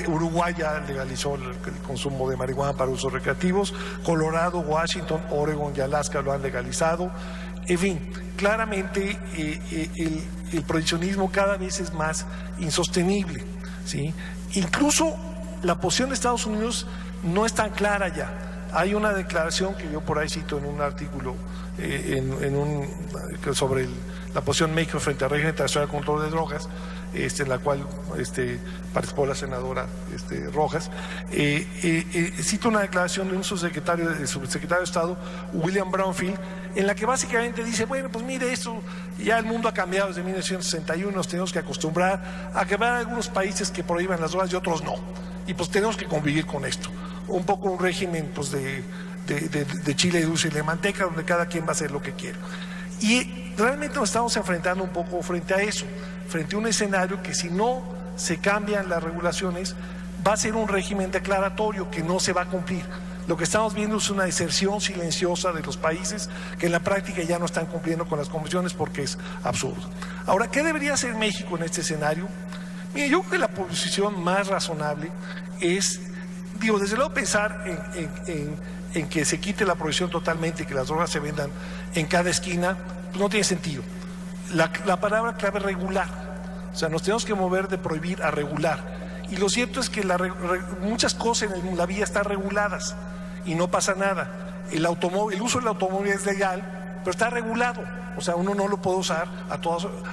Uruguay ya legalizó el consumo de marihuana para usos recreativos. Colorado, Washington, Oregon y Alaska lo han legalizado. En fin, claramente el prohibicionismo cada vez es más insostenible, ¿sí? Incluso la posición de Estados Unidos no es tan clara ya. Hay una declaración que yo por ahí cito en un artículo sobre la posición de México frente al régimen internacional de control de drogas, en la cual participó la senadora Rojas. Cito una declaración de un subsecretario de Estado, William Brownfield, en la que básicamente dice, bueno, pues mire, esto ya el mundo ha cambiado desde 1961, nos tenemos que acostumbrar a que habrá algunos países que prohíban las drogas y otros no, y pues tenemos que convivir con esto. Un poco un régimen pues de chile dulce y de manteca, donde cada quien va a hacer lo que quiera. Y realmente nos estamos enfrentando un poco frente a eso, frente a un escenario que si no se cambian las regulaciones va a ser un régimen declaratorio que no se va a cumplir. Lo que estamos viendo es una deserción silenciosa de los países que en la práctica ya no están cumpliendo con las convenciones porque es absurdo. Ahora, ¿qué debería hacer México en este escenario? Mire, yo creo que la posición más razonable es, desde luego pensar en que se quite la prohibición totalmente y que las drogas se vendan en cada esquina, pues no tiene sentido. La palabra clave es regular. O sea, nos tenemos que mover de prohibir a regular. Y lo cierto es que muchas cosas en la vida están reguladas y no pasa nada. El uso del automóvil es legal, pero está regulado. O sea, uno no lo puede usar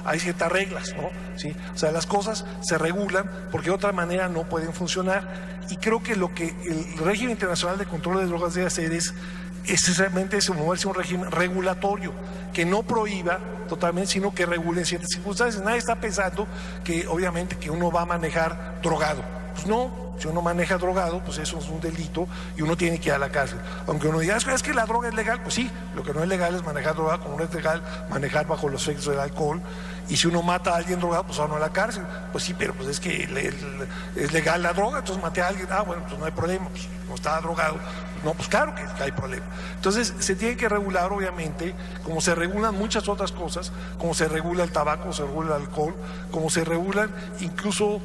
hay ciertas reglas, ¿no? ¿Sí? O sea, las cosas se regulan porque de otra manera no pueden funcionar. Y creo que lo que el régimen internacional de control de drogas debe hacer es precisamente moverse a un régimen regulatorio que no prohíba totalmente, sino que regule en ciertas circunstancias. Nadie está pensando que obviamente que uno va a manejar drogado. Pues no, si uno maneja drogado, pues eso es un delito y uno tiene que ir a la cárcel. Aunque uno diga, es que la droga es legal, pues sí, lo que no es legal es manejar drogado, como no es legal manejar bajo los efectos del alcohol. Y si uno mata a alguien drogado, pues va a la cárcel. Pues sí, pero pues es que es legal la droga, entonces maté a alguien, bueno, pues no hay problema, pues no estaba drogado. No, pues claro que hay problema. Entonces se tiene que regular, obviamente, como se regulan muchas otras cosas, como se regula el tabaco, se regula el alcohol, como se regulan incluso,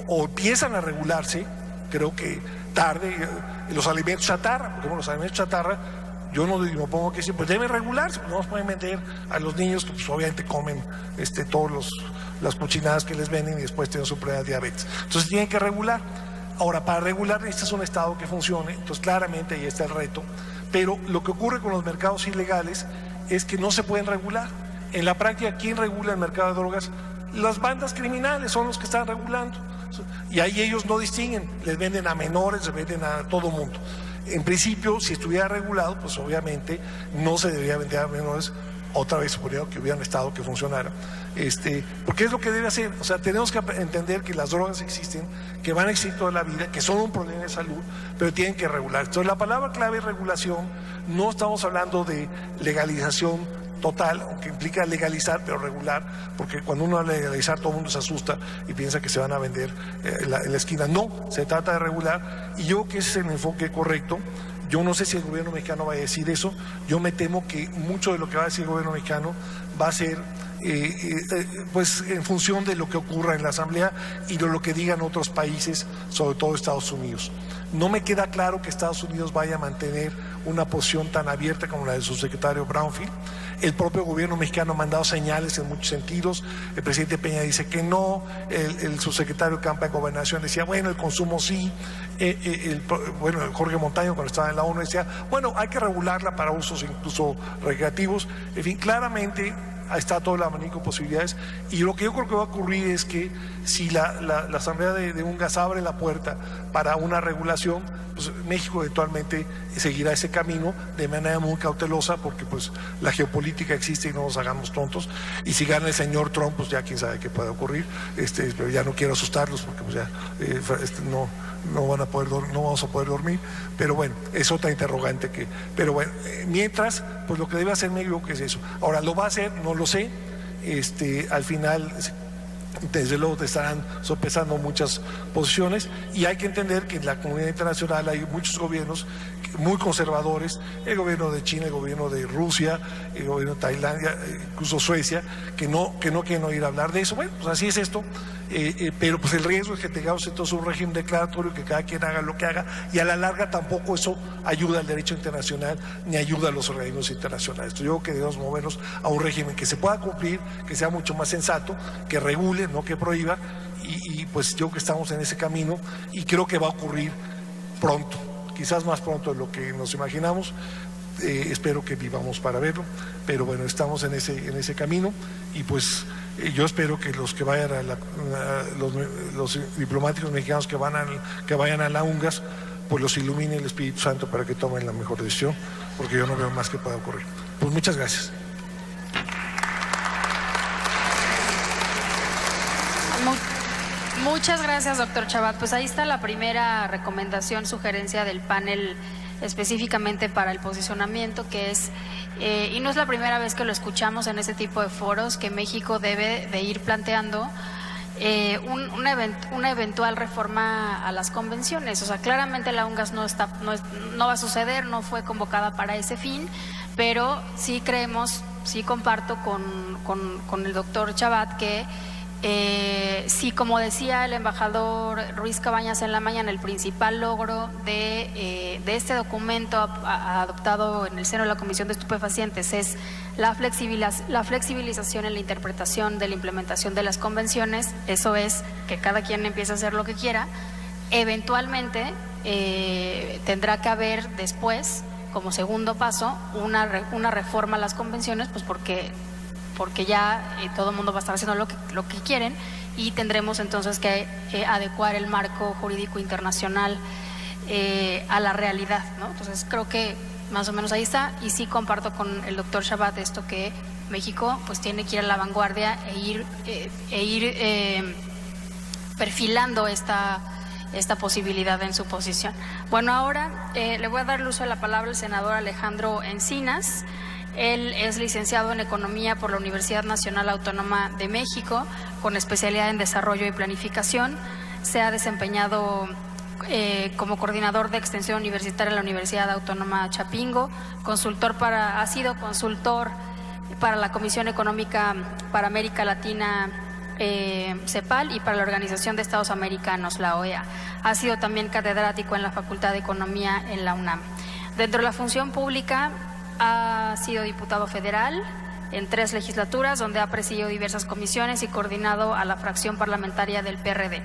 o empiezan a regularse, creo que tarde, los alimentos chatarra. Por ejemplo, los alimentos chatarra, yo no pongo que siempre deben regularse, no nos pueden meter a los niños que pues obviamente comen todas las cochinadas que les venden y después tienen su prueba de diabetes. Entonces tienen que regular. Ahora, para regular necesitas un Estado que funcione, entonces claramente ahí está el reto, pero lo que ocurre con los mercados ilegales es que no se pueden regular. En la práctica, ¿quién regula el mercado de drogas? Las bandas criminales son los que están regulando, y ahí ellos no distinguen, les venden a menores, les venden a todo mundo. En principio, si estuviera regulado, pues obviamente no se debería vender a menores. Otra vez suponiendo que hubiera un Estado que funcionara, porque es lo que debe hacer. O sea, tenemos que entender que las drogas existen, que van a existir toda la vida, que son un problema de salud, pero tienen que regular. Entonces la palabra clave es regulación. No estamos hablando de legalización total, aunque implica legalizar, pero regular, porque cuando uno habla de legalizar todo el mundo se asusta y piensa que se van a vender en la esquina. No, se trata de regular, y yo creo que ese es el enfoque correcto. Yo no sé si el gobierno mexicano va a decir eso. Yo me temo que mucho de lo que va a decir el gobierno mexicano va a ser pues en función de lo que ocurra en la Asamblea y de lo que digan otros países, sobre todo Estados Unidos. No me queda claro que Estados Unidos vaya a mantener una posición tan abierta como la de su secretario Brownfield. El propio gobierno mexicano ha mandado señales en muchos sentidos. El presidente Peña dice que no, el subsecretario Campa de Gobernación decía, bueno, el consumo sí. Bueno, Jorge Montaño, cuando estaba en la ONU, decía, bueno, hay que regularla para usos incluso recreativos. En fin, claramente está todo el abanico de posibilidades, y lo que yo creo que va a ocurrir es que si la Asamblea de UNGAS abre la puerta para una regulación, pues México eventualmente seguirá ese camino de manera muy cautelosa, porque pues la geopolítica existe y no nos hagamos tontos, y si gana el señor Trump, pues ya quién sabe qué puede ocurrir, pero ya no quiero asustarlos porque pues ya no vamos a poder dormir, pero bueno, es otra interrogante pero bueno, mientras, pues lo que debe hacer México, que es eso. Ahora, ¿lo va a hacer? No lo sé. Al final, desde luego te estarán sopesando muchas posiciones, y hay que entender que en la comunidad internacional hay muchos gobiernos muy conservadores, el gobierno de China, el gobierno de Rusia, el gobierno de Tailandia, incluso Suecia, que no quieren oír hablar de eso. Bueno, pues así es esto, pero pues el riesgo es que tengamos entonces un régimen declaratorio, que cada quien haga lo que haga, y a la larga tampoco eso ayuda al derecho internacional ni ayuda a los organismos internacionales. Entonces, yo creo que debemos movernos a un régimen que se pueda cumplir, que sea mucho más sensato, que regule, no que prohíba, y pues yo creo que estamos en ese camino, y creo que va a ocurrir pronto, quizás más pronto de lo que nos imaginamos. Espero que vivamos para verlo, pero bueno, estamos en ese camino, y pues yo espero que los que vayan los diplomáticos mexicanos que vayan a la UNGAS, pues los ilumine el Espíritu Santo para que tomen la mejor decisión, porque yo no veo más que pueda ocurrir. Pues muchas gracias. Muchas gracias, doctor Chabad. Pues ahí está la primera recomendación, sugerencia del panel específicamente para el posicionamiento, que es, y no es la primera vez que lo escuchamos en este tipo de foros, que México debe de ir planteando una eventual reforma a las convenciones. O sea, claramente la UNGAS no va a suceder, no fue convocada para ese fin, pero sí creemos, sí comparto con el doctor Chabad que sí, como decía el embajador Ruiz Cabañas en la mañana, el principal logro de este documento adoptado en el seno de la Comisión de Estupefacientes es la flexibilización en la interpretación de la implementación de las convenciones. Eso es, que cada quien empiece a hacer lo que quiera. Eventualmente tendrá que haber después, como segundo paso, una reforma a las convenciones, pues porque ya todo el mundo va a estar haciendo lo que quieren, y tendremos entonces que adecuar el marco jurídico internacional a la realidad, ¿no? Entonces creo que más o menos ahí está, y sí comparto con el doctor Chabad esto, que México pues tiene que ir a la vanguardia e ir perfilando esta posibilidad en su posición. Bueno, ahora le voy a dar el uso de la palabra al senador Alejandro Encinas. Él es licenciado en Economía por la Universidad Nacional Autónoma de México, con especialidad en Desarrollo y Planificación. Se ha desempeñado como coordinador de extensión universitaria en la Universidad Autónoma Chapingo, ha sido consultor para la Comisión Económica para América Latina, CEPAL, y para la Organización de Estados Americanos, la OEA. Ha sido también catedrático en la Facultad de Economía en la UNAM. Dentro de la función pública, ha sido diputado federal en 3 legislaturas, donde ha presidido diversas comisiones y coordinado a la fracción parlamentaria del PRD.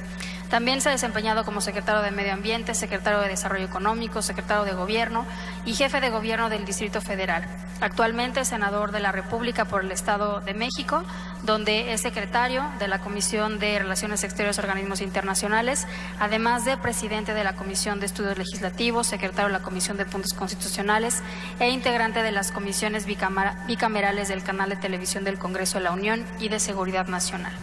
También se ha desempeñado como secretario de Medio Ambiente, secretario de Desarrollo Económico, secretario de Gobierno y jefe de Gobierno del Distrito Federal. Actualmente es senador de la República por el Estado de México, donde es secretario de la Comisión de Relaciones Exteriores y Organismos Internacionales, además de presidente de la Comisión de Estudios Legislativos, secretario de la Comisión de Puntos Constitucionales e integrante de las comisiones bicamerales del Canal de Televisión del Congreso de la Unión y de Seguridad Nacional.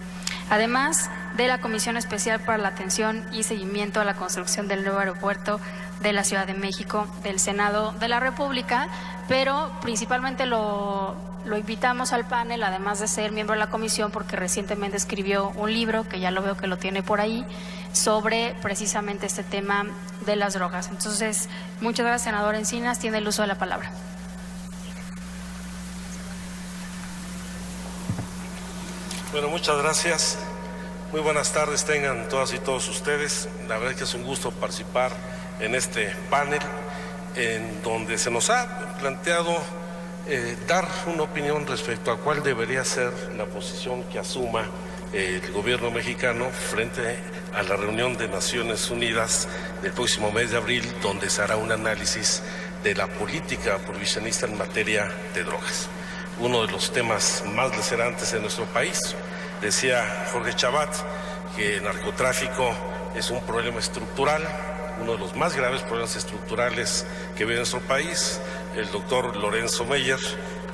Además de la Comisión Especial para la Atención y Seguimiento a la Construcción del Nuevo Aeropuerto de la Ciudad de México del Senado de la República, pero principalmente lo invitamos al panel, además de ser miembro de la comisión, porque recientemente escribió un libro, que ya lo veo que lo tiene por ahí, sobre precisamente este tema de las drogas. Entonces, muchas gracias, senador Encinas, tiene el uso de la palabra. Bueno, muchas gracias. Muy buenas tardes tengan todas y todos ustedes. La verdad es que es un gusto participar en este panel en donde se nos ha planteado dar una opinión respecto a cuál debería ser la posición que asuma el gobierno mexicano frente a la reunión de Naciones Unidas del próximo mes de abril, donde se hará un análisis de la política prohibicionista en materia de drogas. Uno de los temas más lacerantes en nuestro país. Decía Jorge Chabat que el narcotráfico es un problema estructural, uno de los más graves problemas estructurales que vive nuestro país. El doctor Lorenzo Meyer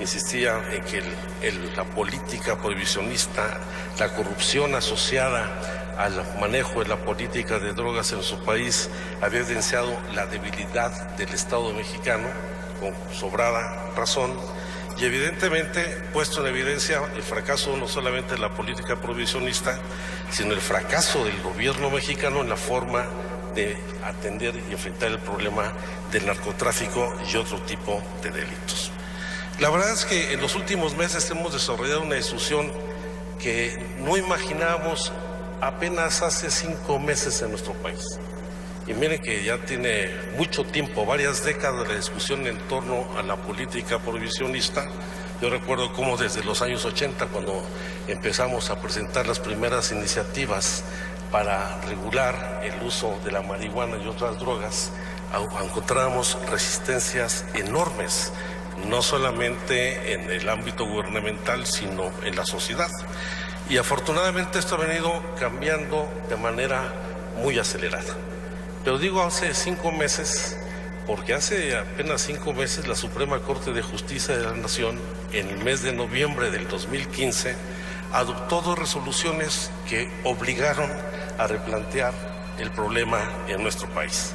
insistía en que la política prohibicionista, la corrupción asociada al manejo de la política de drogas en nuestro país había evidenciado la debilidad del Estado mexicano, con sobrada razón, y evidentemente puesto en evidencia el fracaso no solamente de la política prohibicionista, sino el fracaso del gobierno mexicano en la forma de atender y enfrentar el problema del narcotráfico y otro tipo de delitos. La verdad es que en los últimos meses hemos desarrollado una discusión que no imaginábamos apenas hace 5 meses en nuestro país. Y miren que ya tiene mucho tiempo, varias décadas de discusión en torno a la política prohibicionista. Yo recuerdo cómo desde los años 80, cuando empezamos a presentar las primeras iniciativas para regular el uso de la marihuana y otras drogas, encontrábamos resistencias enormes, no solamente en el ámbito gubernamental, sino en la sociedad. Y afortunadamente esto ha venido cambiando de manera muy acelerada. Pero digo hace 5 meses, porque hace apenas 5 meses la Suprema Corte de Justicia de la Nación, en el mes de noviembre del 2015, adoptó 2 resoluciones que obligaron a replantear el problema en nuestro país.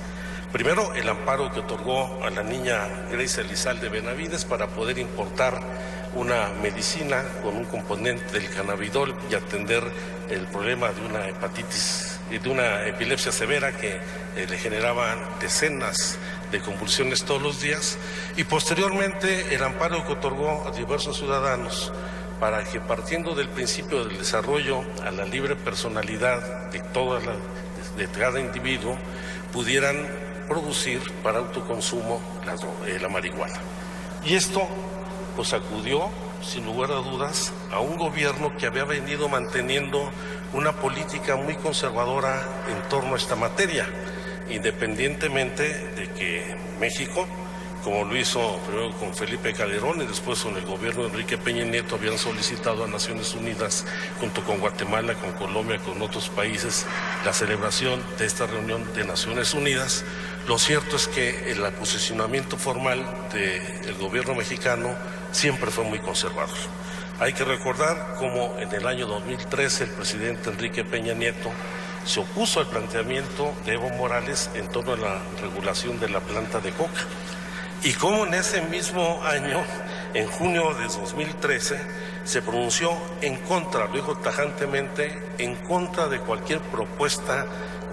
Primero, el amparo que otorgó a la niña Grace Elizalde Benavides para poder importar una medicina con un componente del cannabidol y atender el problema de una hepatitis y de una epilepsia severa que le generaban decenas de convulsiones todos los días, y posteriormente el amparo que otorgó a diversos ciudadanos para que, partiendo del principio del desarrollo a la libre personalidad de cada individuo, pudieran producir para autoconsumo la marihuana. Y esto pues acudió, sin lugar a dudas, a un gobierno que había venido manteniendo una política muy conservadora en torno a esta materia, independientemente de que México, como lo hizo primero con Felipe Calderón y después con el gobierno de Enrique Peña Nieto, habían solicitado a Naciones Unidas, junto con Guatemala, con Colombia, con otros países, la celebración de esta reunión de Naciones Unidas. Lo cierto es que el posicionamiento formal del gobierno mexicano siempre fue muy conservador. Hay que recordar cómo en el año 2013 el presidente Enrique Peña Nieto se opuso al planteamiento de Evo Morales en torno a la regulación de la planta de coca. Y cómo en ese mismo año, en junio de 2013, se pronunció en contra, lo dijo tajantemente, en contra de cualquier propuesta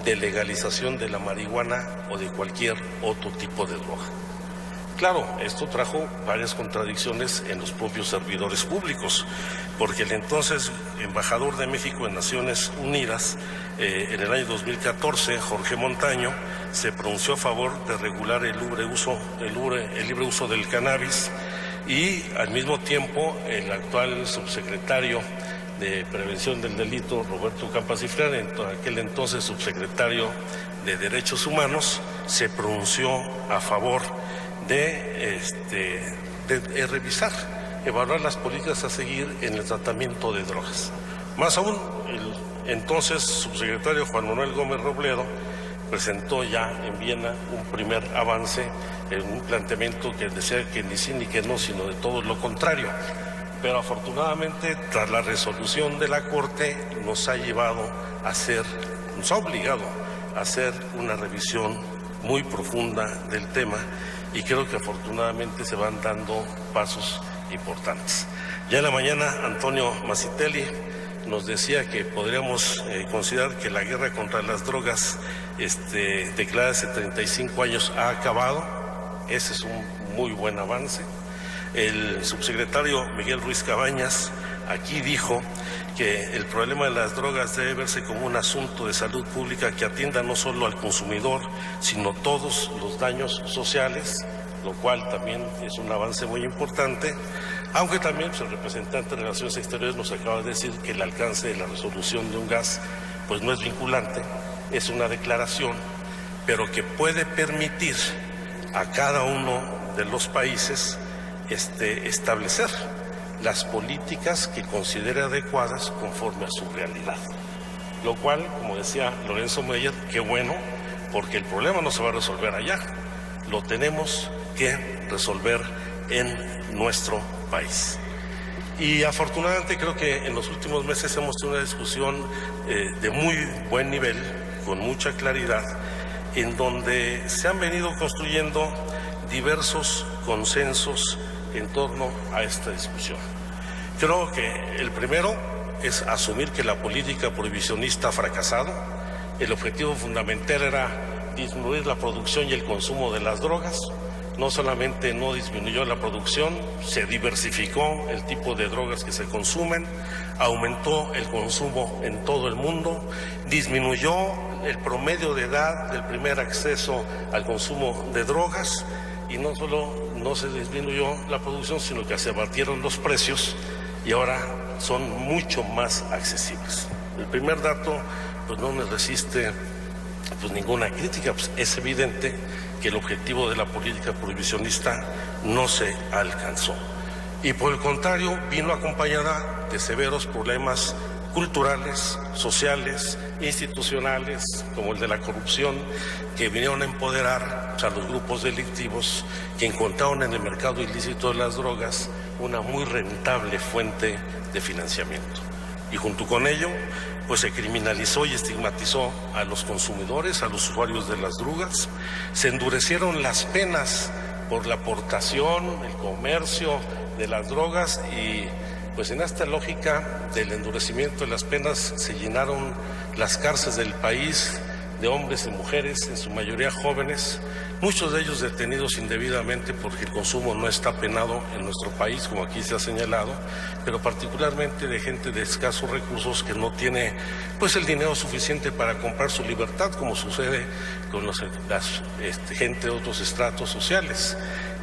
de legalización de la marihuana o de cualquier otro tipo de droga. Claro, esto trajo varias contradicciones en los propios servidores públicos, porque el entonces embajador de México en Naciones Unidas, en el año 2014, Jorge Montaño, se pronunció a favor de regular el libre uso del cannabis, y al mismo tiempo el actual subsecretario de Prevención del Delito, Roberto Campa Cifrán, aquel entonces subsecretario de Derechos Humanos, se pronunció a favor de revisar, evaluar las políticas a seguir en el tratamiento de drogas. Más aún, el entonces subsecretario Juan Manuel Gómez Robledo presentó ya en Viena un primer avance en un planteamiento que decía que ni sí ni que no, sino de todo lo contrario. pero afortunadamente tras la resolución de la Corte nos ha obligado a hacer una revisión muy profunda del tema y creo que afortunadamente se van dando pasos importantes. Ya en la mañana Antonio Masitelli nos decía que podríamos considerar que la guerra contra las drogas declarada hace 35 años ha acabado. Ese es un muy buen avance. El subsecretario Miguel Ruiz Cabañas aquí dijo que el problema de las drogas debe verse como un asunto de salud pública que atienda no solo al consumidor, sino todos los daños sociales, lo cual también es un avance muy importante, aunque también el representante de Relaciones Exteriores nos acaba de decir que el alcance de la resolución de un gas pues no es vinculante, es una declaración, pero que puede permitir a cada uno de los países establecer las políticas que considere adecuadas conforme a su realidad. Lo cual, como decía Lorenzo Meyer, qué bueno, porque el problema no se va a resolver allá, lo tenemos que resolver en nuestro país. Y afortunadamente creo que en los últimos meses hemos tenido una discusión de muy buen nivel, con mucha claridad, en donde se han venido construyendo diversos consensos en torno a esta discusión. Creo que el primero es asumir que la política prohibicionista ha fracasado. El objetivo fundamental era disminuir la producción y el consumo de las drogas. No solamente no disminuyó la producción, se diversificó el tipo de drogas que se consumen, aumentó el consumo en todo el mundo, disminuyó el promedio de edad del primer acceso al consumo de drogas y no solo no se disminuyó la producción, sino que se abatieron los precios y ahora son mucho más accesibles. El primer dato pues no me resiste pues ninguna crítica, pues es evidente que el objetivo de la política prohibicionista no se alcanzó. Y por el contrario, vino acompañada de severos problemas culturales, sociales, institucionales, como el de la corrupción, que vinieron a empoderar a los grupos delictivos que encontraron en el mercado ilícito de las drogas una muy rentable fuente de financiamiento. Y junto con ello, pues se criminalizó y estigmatizó a los consumidores, a los usuarios de las drogas, se endurecieron las penas por la aportación, el comercio de las drogas y pues en esta lógica del endurecimiento de las penas se llenaron las cárceles del país de hombres y mujeres, en su mayoría jóvenes, muchos de ellos detenidos indebidamente porque el consumo no está penado en nuestro país, como aquí se ha señalado, pero particularmente de gente de escasos recursos que no tiene pues el dinero suficiente para comprar su libertad, como sucede con gente de otros estratos sociales.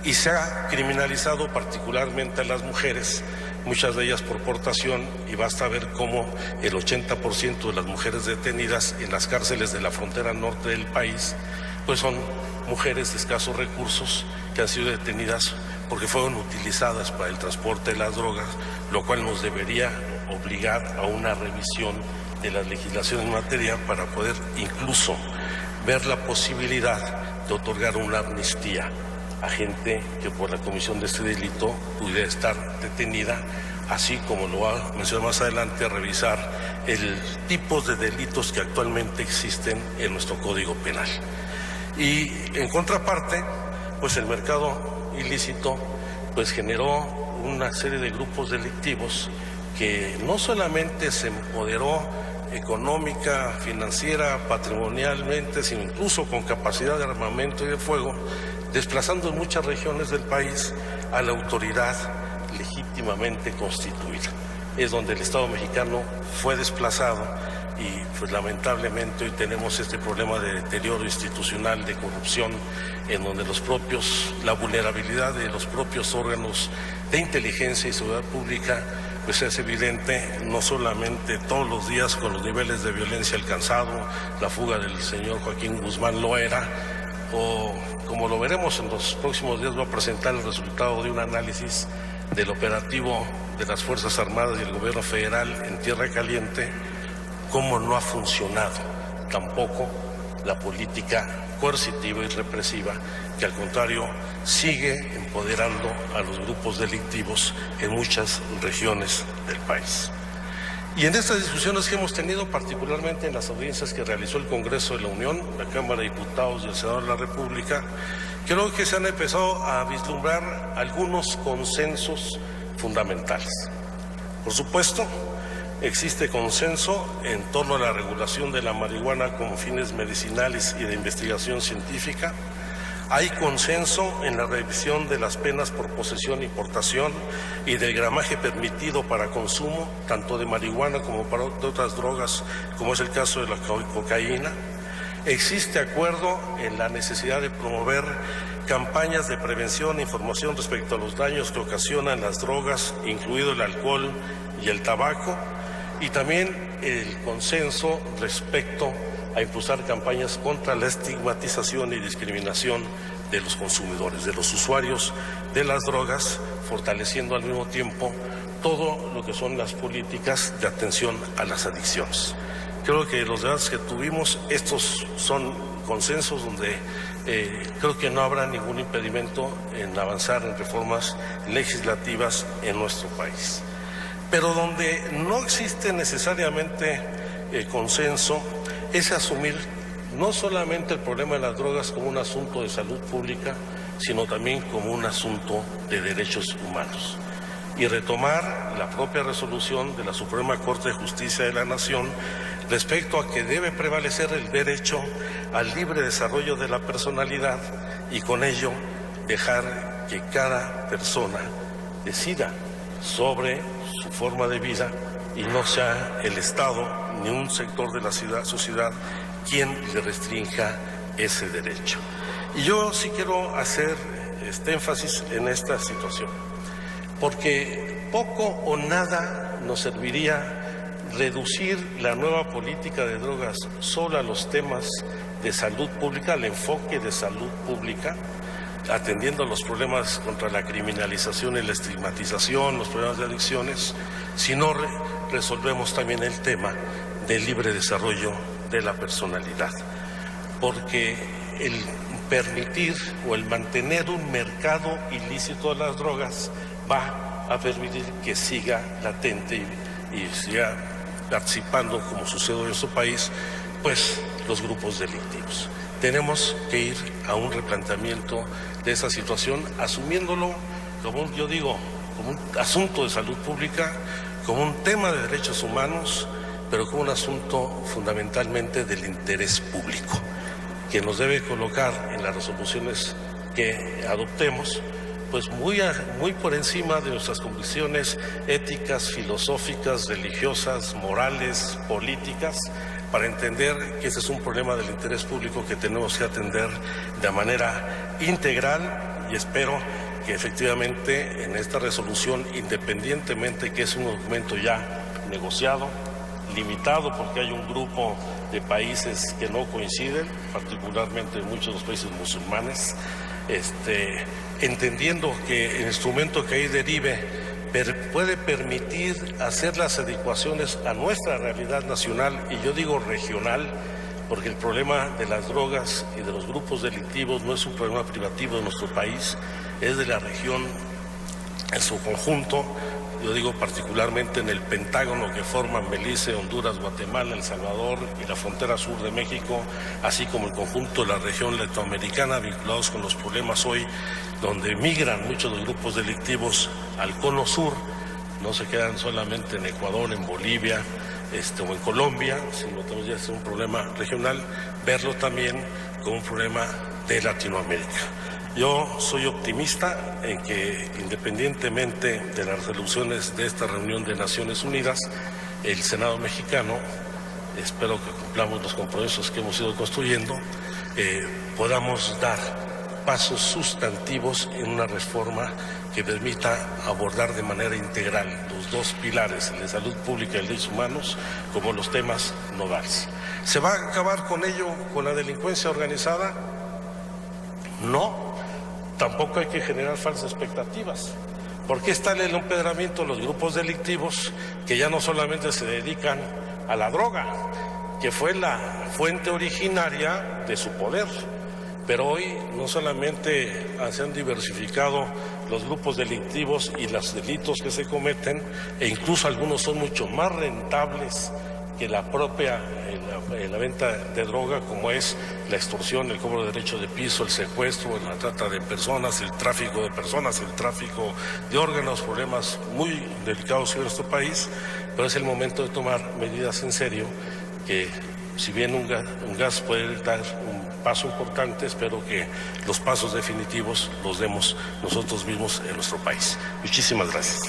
Y se ha criminalizado particularmente a las mujeres, muchas de ellas por portación, y basta ver cómo el 80% de las mujeres detenidas en las cárceles de la frontera norte del país, pues son mujeres de escasos recursos que han sido detenidas porque fueron utilizadas para el transporte de las drogas, lo cual nos debería obligar a una revisión de la legislación en materia para poder incluso ver la posibilidad de otorgar una amnistía a gente que por la comisión de este delito pudiera estar detenida, así como lo va a mencionar más adelante, a revisar el tipo de delitos que actualmente existen en nuestro Código Penal. Y en contraparte, pues el mercado ilícito pues generó una serie de grupos delictivos que no solamente se empoderó económica, financiera, patrimonialmente, sino incluso con capacidad de armamento y de fuego, desplazando en muchas regiones del país a la autoridad legítimamente constituida. Es donde el Estado mexicano fue desplazado y pues lamentablemente hoy tenemos este problema de deterioro institucional, de corrupción, en donde la vulnerabilidad de los propios órganos de inteligencia y seguridad pública pues es evidente, no solamente todos los días con los niveles de violencia alcanzado, la fuga del señor Joaquín Guzmán Loera, o como lo veremos en los próximos días, va a presentar el resultado de un análisis del operativo de las Fuerzas Armadas y el Gobierno Federal en Tierra Caliente, cómo no ha funcionado tampoco la política coercitiva y represiva que al contrario sigue empoderando a los grupos delictivos en muchas regiones del país. Y en estas discusiones que hemos tenido, particularmente en las audiencias que realizó el Congreso de la Unión, la Cámara de Diputados y el Senado de la República, creo que se han empezado a vislumbrar algunos consensos fundamentales. Por supuesto, existe consenso en torno a la regulación de la marihuana con fines medicinales y de investigación científica. Hay consenso en la revisión de las penas por posesión, importación y del gramaje permitido para consumo, tanto de marihuana como de otras drogas, como es el caso de la cocaína. Existe acuerdo en la necesidad de promover campañas de prevención e información respecto a los daños que ocasionan las drogas, incluido el alcohol y el tabaco, y también el consenso respecto a impulsar campañas contra la estigmatización y discriminación de los consumidores, de los usuarios de las drogas, fortaleciendo al mismo tiempo todo lo que son las políticas de atención a las adicciones. Creo que los debates que tuvimos, estos son consensos donde creo que no habrá ningún impedimento en avanzar en reformas legislativas en nuestro país. Pero donde no existe necesariamente consenso es asumir no solamente el problema de las drogas como un asunto de salud pública, sino también como un asunto de derechos humanos. Y retomar la propia resolución de la Suprema Corte de Justicia de la Nación respecto a que debe prevalecer el derecho al libre desarrollo de la personalidad y con ello dejar que cada persona decida sobre su forma de vida y no sea el Estado ni un sector de la sociedad quien le restrinja ese derecho. Y yo sí quiero hacer este énfasis en esta situación, porque poco o nada nos serviría reducir la nueva política de drogas solo a los temas de salud pública, al enfoque de salud pública, atendiendo los problemas contra la criminalización y la estigmatización, los problemas de adicciones, si no resolvemos también el tema del libre desarrollo de la personalidad. Porque el permitir o el mantener un mercado ilícito de las drogas va a permitir que siga latente y siga participando, como sucede en nuestro país, pues los grupos delictivos. Tenemos que ir a un replanteamiento de esa situación, asumiéndolo como como un asunto de salud pública, como un tema de derechos humanos, pero como un asunto fundamentalmente del interés público, que nos debe colocar en las resoluciones que adoptemos, pues muy por encima de nuestras convicciones éticas, filosóficas, religiosas, morales, políticas, para entender que ese es un problema del interés público que tenemos que atender de manera integral, y espero que efectivamente en esta resolución, independientemente que es un documento ya negociado, limitado porque hay un grupo de países que no coinciden, particularmente muchos de los países musulmanes, entendiendo que el instrumento que ahí derive puede permitir hacer las adecuaciones a nuestra realidad nacional, y yo digo regional, porque el problema de las drogas y de los grupos delictivos no es un problema privativo de nuestro país, es de la región en su conjunto. Yo digo particularmente en el pentágono que forman Belice, Honduras, Guatemala, El Salvador y la frontera sur de México, así como el conjunto de la región latinoamericana, vinculados con los problemas hoy, donde migran muchos de los grupos delictivos al cono sur, no se quedan solamente en Ecuador, en Bolivia o en Colombia, sino también ya es un problema regional, verlo también como un problema de Latinoamérica. Yo soy optimista en que, independientemente de las resoluciones de esta reunión de Naciones Unidas, el Senado mexicano, espero que cumplamos los compromisos que hemos ido construyendo, podamos dar pasos sustantivos en una reforma que permita abordar de manera integral los dos pilares, el de salud pública y el de derechos humanos, como los temas nodales. ¿Se va a acabar con ello, con la delincuencia organizada? No. Tampoco hay que generar falsas expectativas, porque está el empedramiento de los grupos delictivos que ya no solamente se dedican a la droga, que fue la fuente originaria de su poder, Pero hoy no solamente se han diversificado los grupos delictivos y los delitos que se cometen, e incluso algunos son mucho más rentables que la propia la venta de droga, como es la extorsión, el cobro de derecho de piso, el secuestro, la trata de personas, el tráfico de personas, el tráfico de órganos, problemas muy delicados en nuestro país, pero es el momento de tomar medidas en serio, que si bien un gas puede dar un paso importante, espero que los pasos definitivos los demos nosotros mismos en nuestro país. Muchísimas gracias.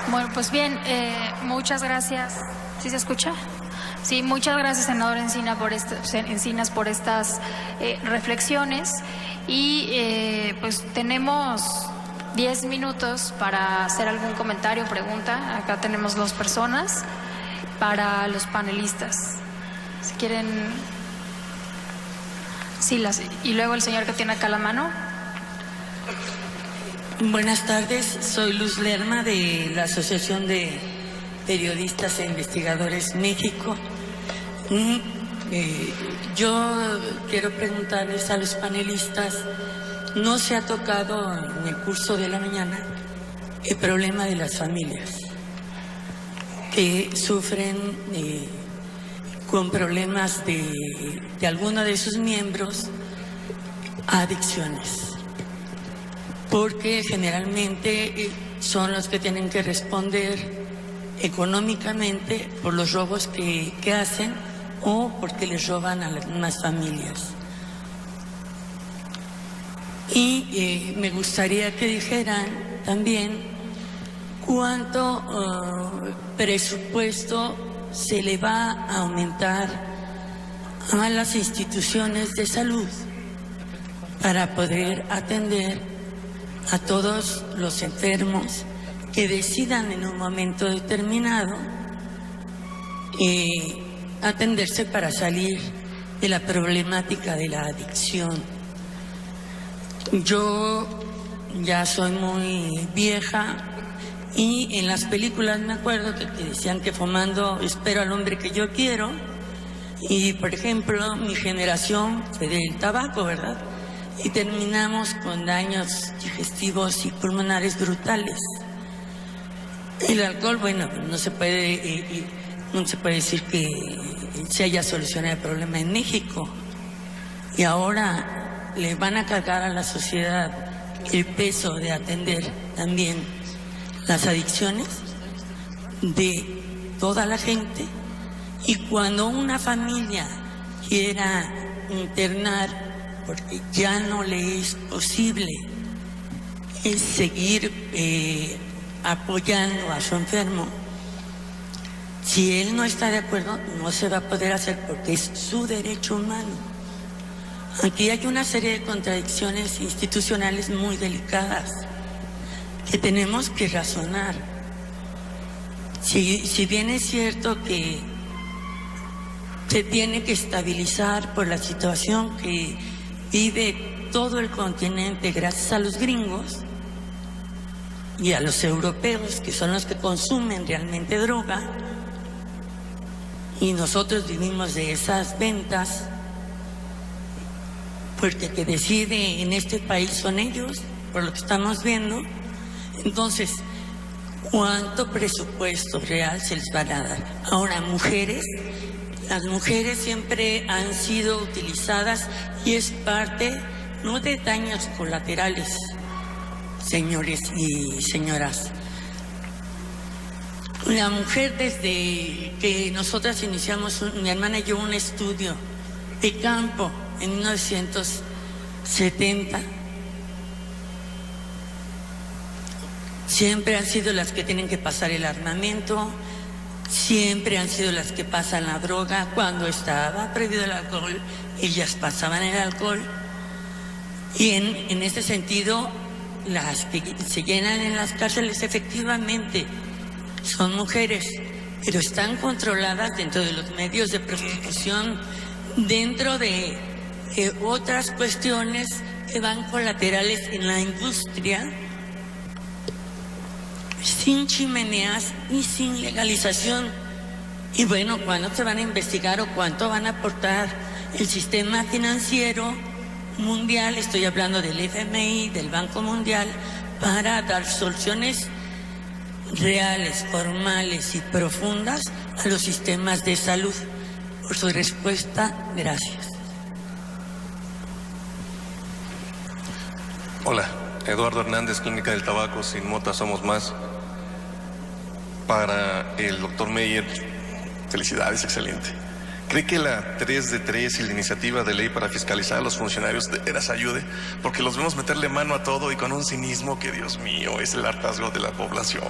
Bueno, pues bien, muchas gracias. ¿Sí se escucha? Sí, muchas gracias, senador Encinas, por estas reflexiones. Y pues tenemos 10 minutos para hacer algún comentario o pregunta. Acá tenemos 2 personas para los panelistas. Si quieren... Sí, y luego el señor que tiene acá la mano. Buenas tardes, soy Luz Lerma de la Asociación de Periodistas e Investigadores México. Yo quiero preguntarles a los panelistas, ¿no se ha tocado en el curso de la mañana el problema de las familias que sufren con problemas de alguno de sus miembros adicciones? Porque generalmente son los que tienen que responder económicamente por los robos que hacen o porque les roban a las familias. Y me gustaría que dijeran también cuánto presupuesto se le va a aumentar a las instituciones de salud para poder atender a todos los enfermos que decidan en un momento determinado atenderse para salir de la problemática de la adicción. Yo ya soy muy vieja y en las películas me acuerdo que decían que fumando espero al hombre que yo quiero, y por ejemplo mi generación fue del tabaco, ¿verdad? Y terminamos con daños digestivos y pulmonares brutales. El alcohol, bueno, no se puede decir que se haya solucionado el problema en México. Y ahora le van a cargar a la sociedad el peso de atender también las adicciones de toda la gente. Y cuando una familia quiera internar porque ya no le es posible seguir apoyando a su enfermo, si él no está de acuerdo, no se va a poder hacer porque es su derecho humano. Aquí hay una serie de contradicciones institucionales muy delicadas que tenemos que razonar. Si bien es cierto que se tiene que estabilizar por la situación que vive todo el continente gracias a los gringos y a los europeos, que son los que consumen realmente droga, y nosotros vivimos de esas ventas, porque que decide en este país son ellos, por lo que estamos viendo. Entonces, ¿cuánto presupuesto real se les va a dar? Ahora, mujeres, las mujeres siempre han sido utilizadas y es parte, no de daños colaterales, señores y señoras. La mujer, desde que nosotras iniciamos, mi hermana y yo, un estudio de campo en 1970, siempre han sido las que tienen que pasar el armamento, siempre han sido las que pasan la droga. Cuando estaba prohibido el alcohol, ellas pasaban el alcohol. Y en este sentido, las que se llenan en las cárceles efectivamente son mujeres, pero están controladas dentro de los medios de prostitución, dentro de otras cuestiones que van colaterales en la industria, sin chimeneas y sin legalización. Y bueno, ¿cuándo se van a investigar o cuánto van a aportar el sistema financiero mundial? Estoy hablando del FMI, del Banco Mundial, para dar soluciones reales, formales y profundas a los sistemas de salud. Por su respuesta, gracias. Hola, Eduardo Hernández, Clínica del Tabaco, Sin Mota Somos Más. Para el doctor Meyer, felicidades, excelente. ¿Cree que la 3 de 3 y la iniciativa de ley para fiscalizar a los funcionarios de veras ayude? Porque los vemos meterle mano a todo y con un cinismo que, Dios mío, es el hartazgo de la población.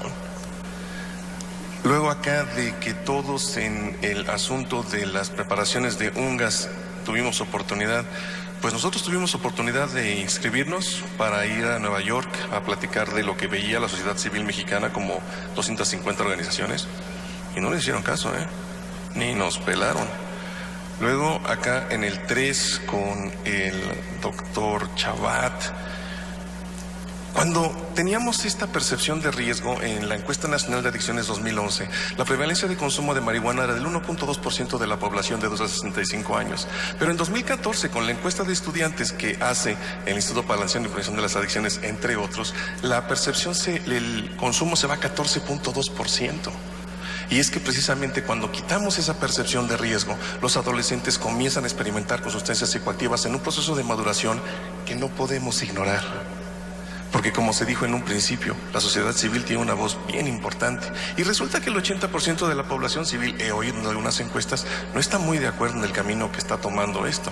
Luego acá de que todos en el asunto de las preparaciones de UNGAS tuvimos oportunidad, pues nosotros tuvimos oportunidad de inscribirnos para ir a Nueva York a platicar de lo que veía la sociedad civil mexicana, como 250 organizaciones, y no les hicieron caso, ni nos pelaron. Luego acá en el 3 con el doctor Chabat, cuando teníamos esta percepción de riesgo en la encuesta nacional de adicciones 2011, la prevalencia de consumo de marihuana era del 1.2% de la población de 2 a 65 años. Pero en 2014, con la encuesta de estudiantes que hace el Instituto para la Atención y Prevención de las Adicciones, entre otros, la percepción, el consumo se va a 14.2%. Y es que precisamente cuando quitamos esa percepción de riesgo, los adolescentes comienzan a experimentar con sustancias psicoactivas en un proceso de maduración que no podemos ignorar. Porque como se dijo en un principio, la sociedad civil tiene una voz bien importante. Y resulta que el 80% de la población civil, he oído en algunas encuestas, no está muy de acuerdo en el camino que está tomando esto.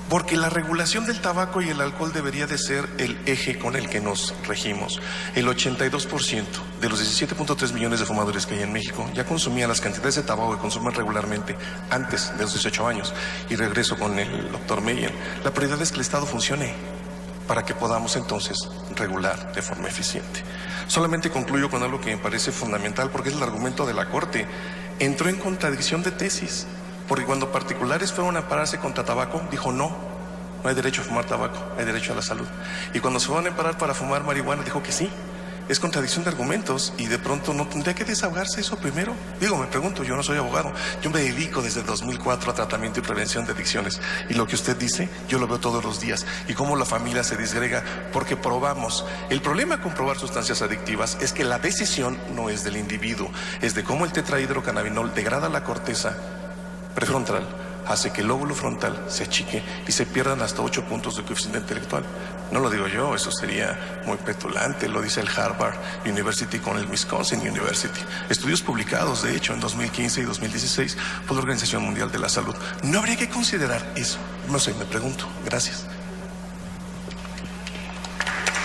Porque la regulación del tabaco y el alcohol debería de ser el eje con el que nos regimos. El 82% de los 17.3 millones de fumadores que hay en México ya consumían las cantidades de tabaco que consumen regularmente antes de los 18 años. Y regreso con el doctor Meyer. La prioridad es que el Estado funcione para que podamos entonces regular de forma eficiente. Solamente concluyo con algo que me parece fundamental, porque es el argumento de la Corte. Entró en contradicción de tesis, porque cuando particulares fueron a pararse contra tabaco, dijo no hay derecho a fumar tabaco, hay derecho a la salud. Y cuando se van a parar para fumar marihuana, dijo que sí. Es contradicción de argumentos y de pronto no tendría que desahogarse eso primero. Digo, me pregunto, yo no soy abogado, yo me dedico desde 2004 a tratamiento y prevención de adicciones, y lo que usted dice, yo lo veo todos los días, y cómo la familia se disgrega porque probamos. El problema con probar sustancias adictivas es que la decisión no es del individuo, es de cómo el tetrahidrocannabinol degrada la corteza prefrontal, hace que el lóbulo frontal se achique y se pierdan hasta 8 puntos de coeficiente intelectual. No lo digo yo, eso sería muy petulante, lo dice el Harvard University con el Wisconsin University. Estudios publicados, de hecho, en 2015 y 2016 por la Organización Mundial de la Salud. ¿No habría que considerar eso? No sé, me pregunto. Gracias.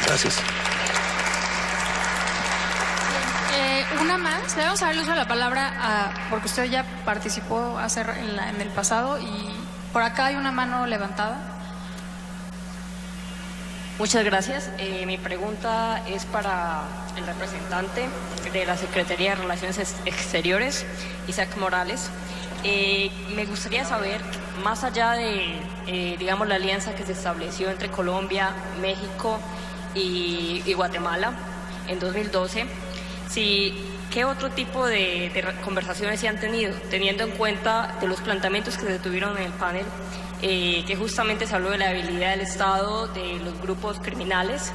Gracias. Una más, le vamos a dar el uso de la palabra porque usted ya participó en el pasado y por acá hay una mano levantada. Muchas gracias. Mi pregunta es para el representante de la Secretaría de Relaciones Exteriores, Isaac Morales. Me gustaría saber, más allá de, digamos, la alianza que se estableció entre Colombia, México y Guatemala en 2012, ¿qué otro tipo de conversaciones se han tenido, teniendo en cuenta de los planteamientos que se tuvieron en el panel, que justamente se habló de la debilidad del Estado, de los grupos criminales,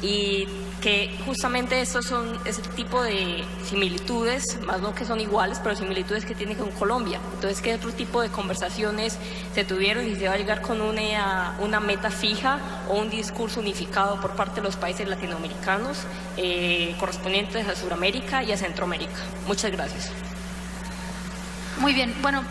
y que justamente estos son ese tipo de similitudes, más no que son iguales, pero similitudes que tiene con Colombia? Entonces, ¿qué otro tipo de conversaciones se tuvieron y se va a llegar con una meta fija o un discurso unificado por parte de los países latinoamericanos correspondientes a Sudamérica y a Centroamérica? Muchas gracias. Muy bien, bueno,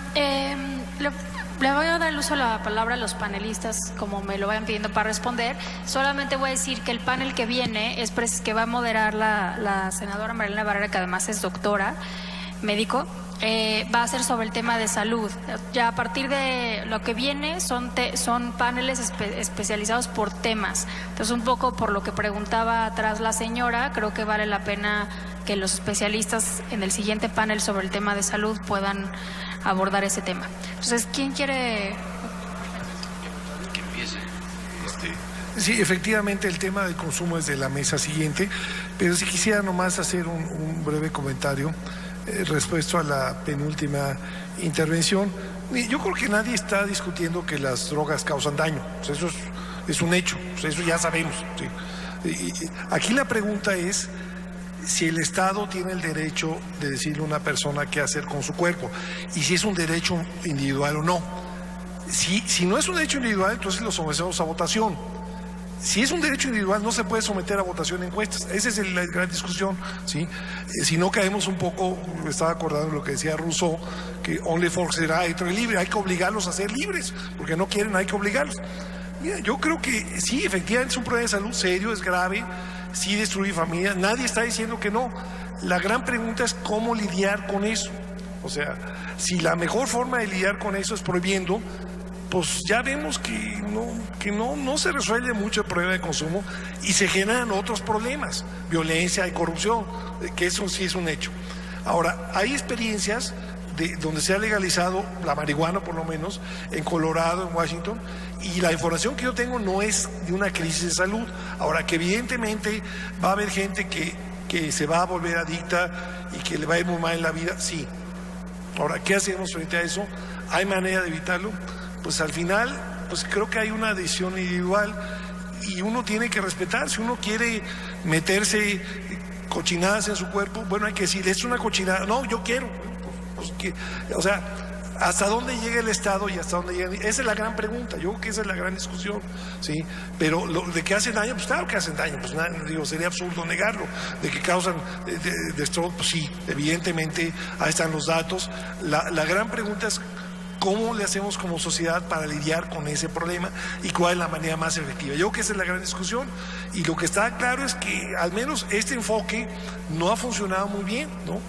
le voy a dar el uso de la palabra a los panelistas como me lo vayan pidiendo para responder. Solamente voy a decir que el panel que viene es que va a moderar la senadora Marilena Barrera, que además es doctora, médico, va a ser sobre el tema de salud. Ya a partir de lo que viene son paneles especializados por temas. Entonces, un poco por lo que preguntaba atrás la señora, creo que vale la pena que los especialistas en el siguiente panel sobre el tema de salud puedan abordar ese tema. Entonces, ¿quién quiere? Que empiece. Sí, efectivamente el tema del consumo es de la mesa siguiente, pero sí quisiera nomás hacer un breve comentario Respecto a la penúltima intervención, yo creo que nadie está discutiendo que las drogas causan daño. O sea, eso es un hecho, o sea, eso ya sabemos. ¿Sí? Y aquí la pregunta es si el Estado tiene el derecho de decirle a una persona qué hacer con su cuerpo y si es un derecho individual o no. Si no es un derecho individual, entonces lo sometemos a votación. Si es un derecho individual, no se puede someter a votación en encuestas. Esa es la gran discusión, ¿sí? Si no caemos un poco, me estaba acordando de lo que decía Rousseau, que only for the right or libre, hay que obligarlos a ser libres, porque no quieren, hay que obligarlos. Mira, yo creo que sí, efectivamente es un problema de salud serio, es grave, sí destruye familias, nadie está diciendo que no. La gran pregunta es cómo lidiar con eso. O sea, si la mejor forma de lidiar con eso es prohibiendo, pues ya vemos que no se resuelve mucho el problema de consumo y se generan otros problemas, violencia y corrupción, que eso sí es un hecho. Ahora, hay experiencias donde se ha legalizado la marihuana, por lo menos, en Colorado, en Washington, y la información que yo tengo no es de una crisis de salud. Ahora, que evidentemente va a haber gente que se va a volver adicta y que le va a ir muy mal en la vida, sí. Ahora, ¿qué hacemos frente a eso? ¿Hay manera de evitarlo? Pues al final, pues creo que hay una decisión individual y uno tiene que respetar. Si uno quiere meterse cochinadas en su cuerpo, bueno, hay que decir, es una cochinada. No, yo quiero. O sea, ¿hasta dónde llega el Estado y hasta dónde llega? Esa es la gran pregunta. Yo creo que esa es la gran discusión, ¿sí? Pero de que hacen daño, pues claro que hacen daño. Pues digo, sería absurdo negarlo. De que causan destrozo, pues sí, evidentemente, ahí están los datos. La gran pregunta es ¿cómo le hacemos como sociedad para lidiar con ese problema y cuál es la manera más efectiva? Yo creo que esa es la gran discusión y lo que está claro es que al menos este enfoque no ha funcionado muy bien, ¿no?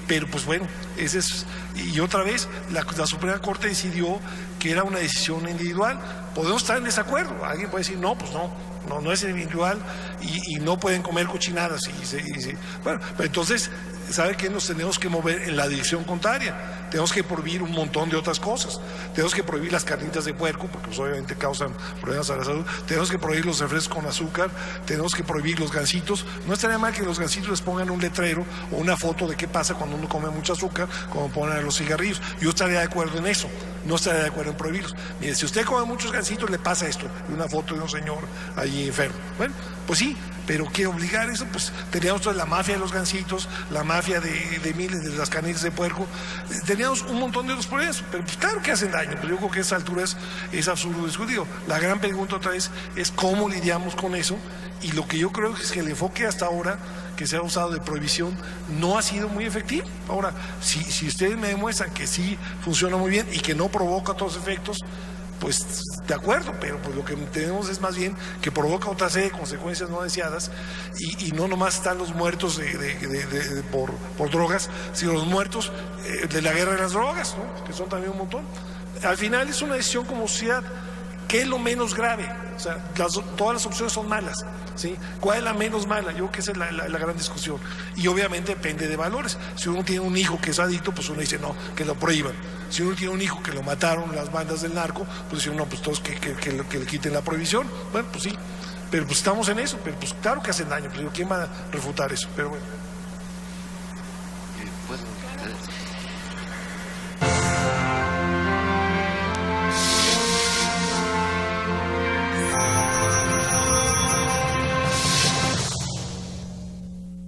Pero pues bueno, ese es, y otra vez la Suprema Corte decidió que era una decisión individual. Podemos estar en desacuerdo, alguien puede decir no, pues no es individual y no pueden comer cochinadas bueno, pero entonces ¿sabe qué? Nos tenemos que mover en la dirección contraria. Tenemos que prohibir un montón de otras cosas. Tenemos que prohibir las carnitas de puerco, porque pues, obviamente causan problemas a la salud. Tenemos que prohibir los refrescos con azúcar. Tenemos que prohibir los gansitos. No estaría mal que los gansitos les pongan un letrero o una foto de qué pasa cuando uno come mucho azúcar, como ponen a los cigarrillos. Yo estaría de acuerdo en eso. No estaría de acuerdo en prohibirlos. Mire, si usted come muchos gansitos, le pasa esto. Y una foto de un señor allí enfermo. Bueno, pues sí. Pero ¿qué obligar eso? Pues teníamos toda la mafia de los gansitos, la mafia de miles de las carnitas de puerco, teníamos un montón de otros problemas, pero pues claro que hacen daño, pero yo creo que a esa altura es absurdo discutido. La gran pregunta otra vez es cómo lidiamos con eso, y lo que yo creo es que el enfoque hasta ahora que se ha usado de prohibición no ha sido muy efectivo. Ahora, si ustedes me demuestran que sí funciona muy bien y que no provoca otros efectos, pues de acuerdo, pero pues lo que tenemos es más bien que provoca otra serie de consecuencias no deseadas y no nomás están los muertos por drogas, sino los muertos de la guerra de las drogas, ¿no? Que son también un montón. Al final es una decisión como sociedad. ¿Qué es lo menos grave? O sea, todas las opciones son malas, ¿sí? ¿Cuál es la menos mala? Yo creo que esa es la gran discusión. Y obviamente depende de valores. Si uno tiene un hijo que es adicto, pues uno dice no, que lo prohíban. Si uno tiene un hijo que lo mataron las bandas del narco, pues dice no, pues todos que le quiten la prohibición. Bueno, pues sí, pero pues estamos en eso. Pero pues claro que hacen daño. Pues ¿quién va a refutar eso? Pero bueno.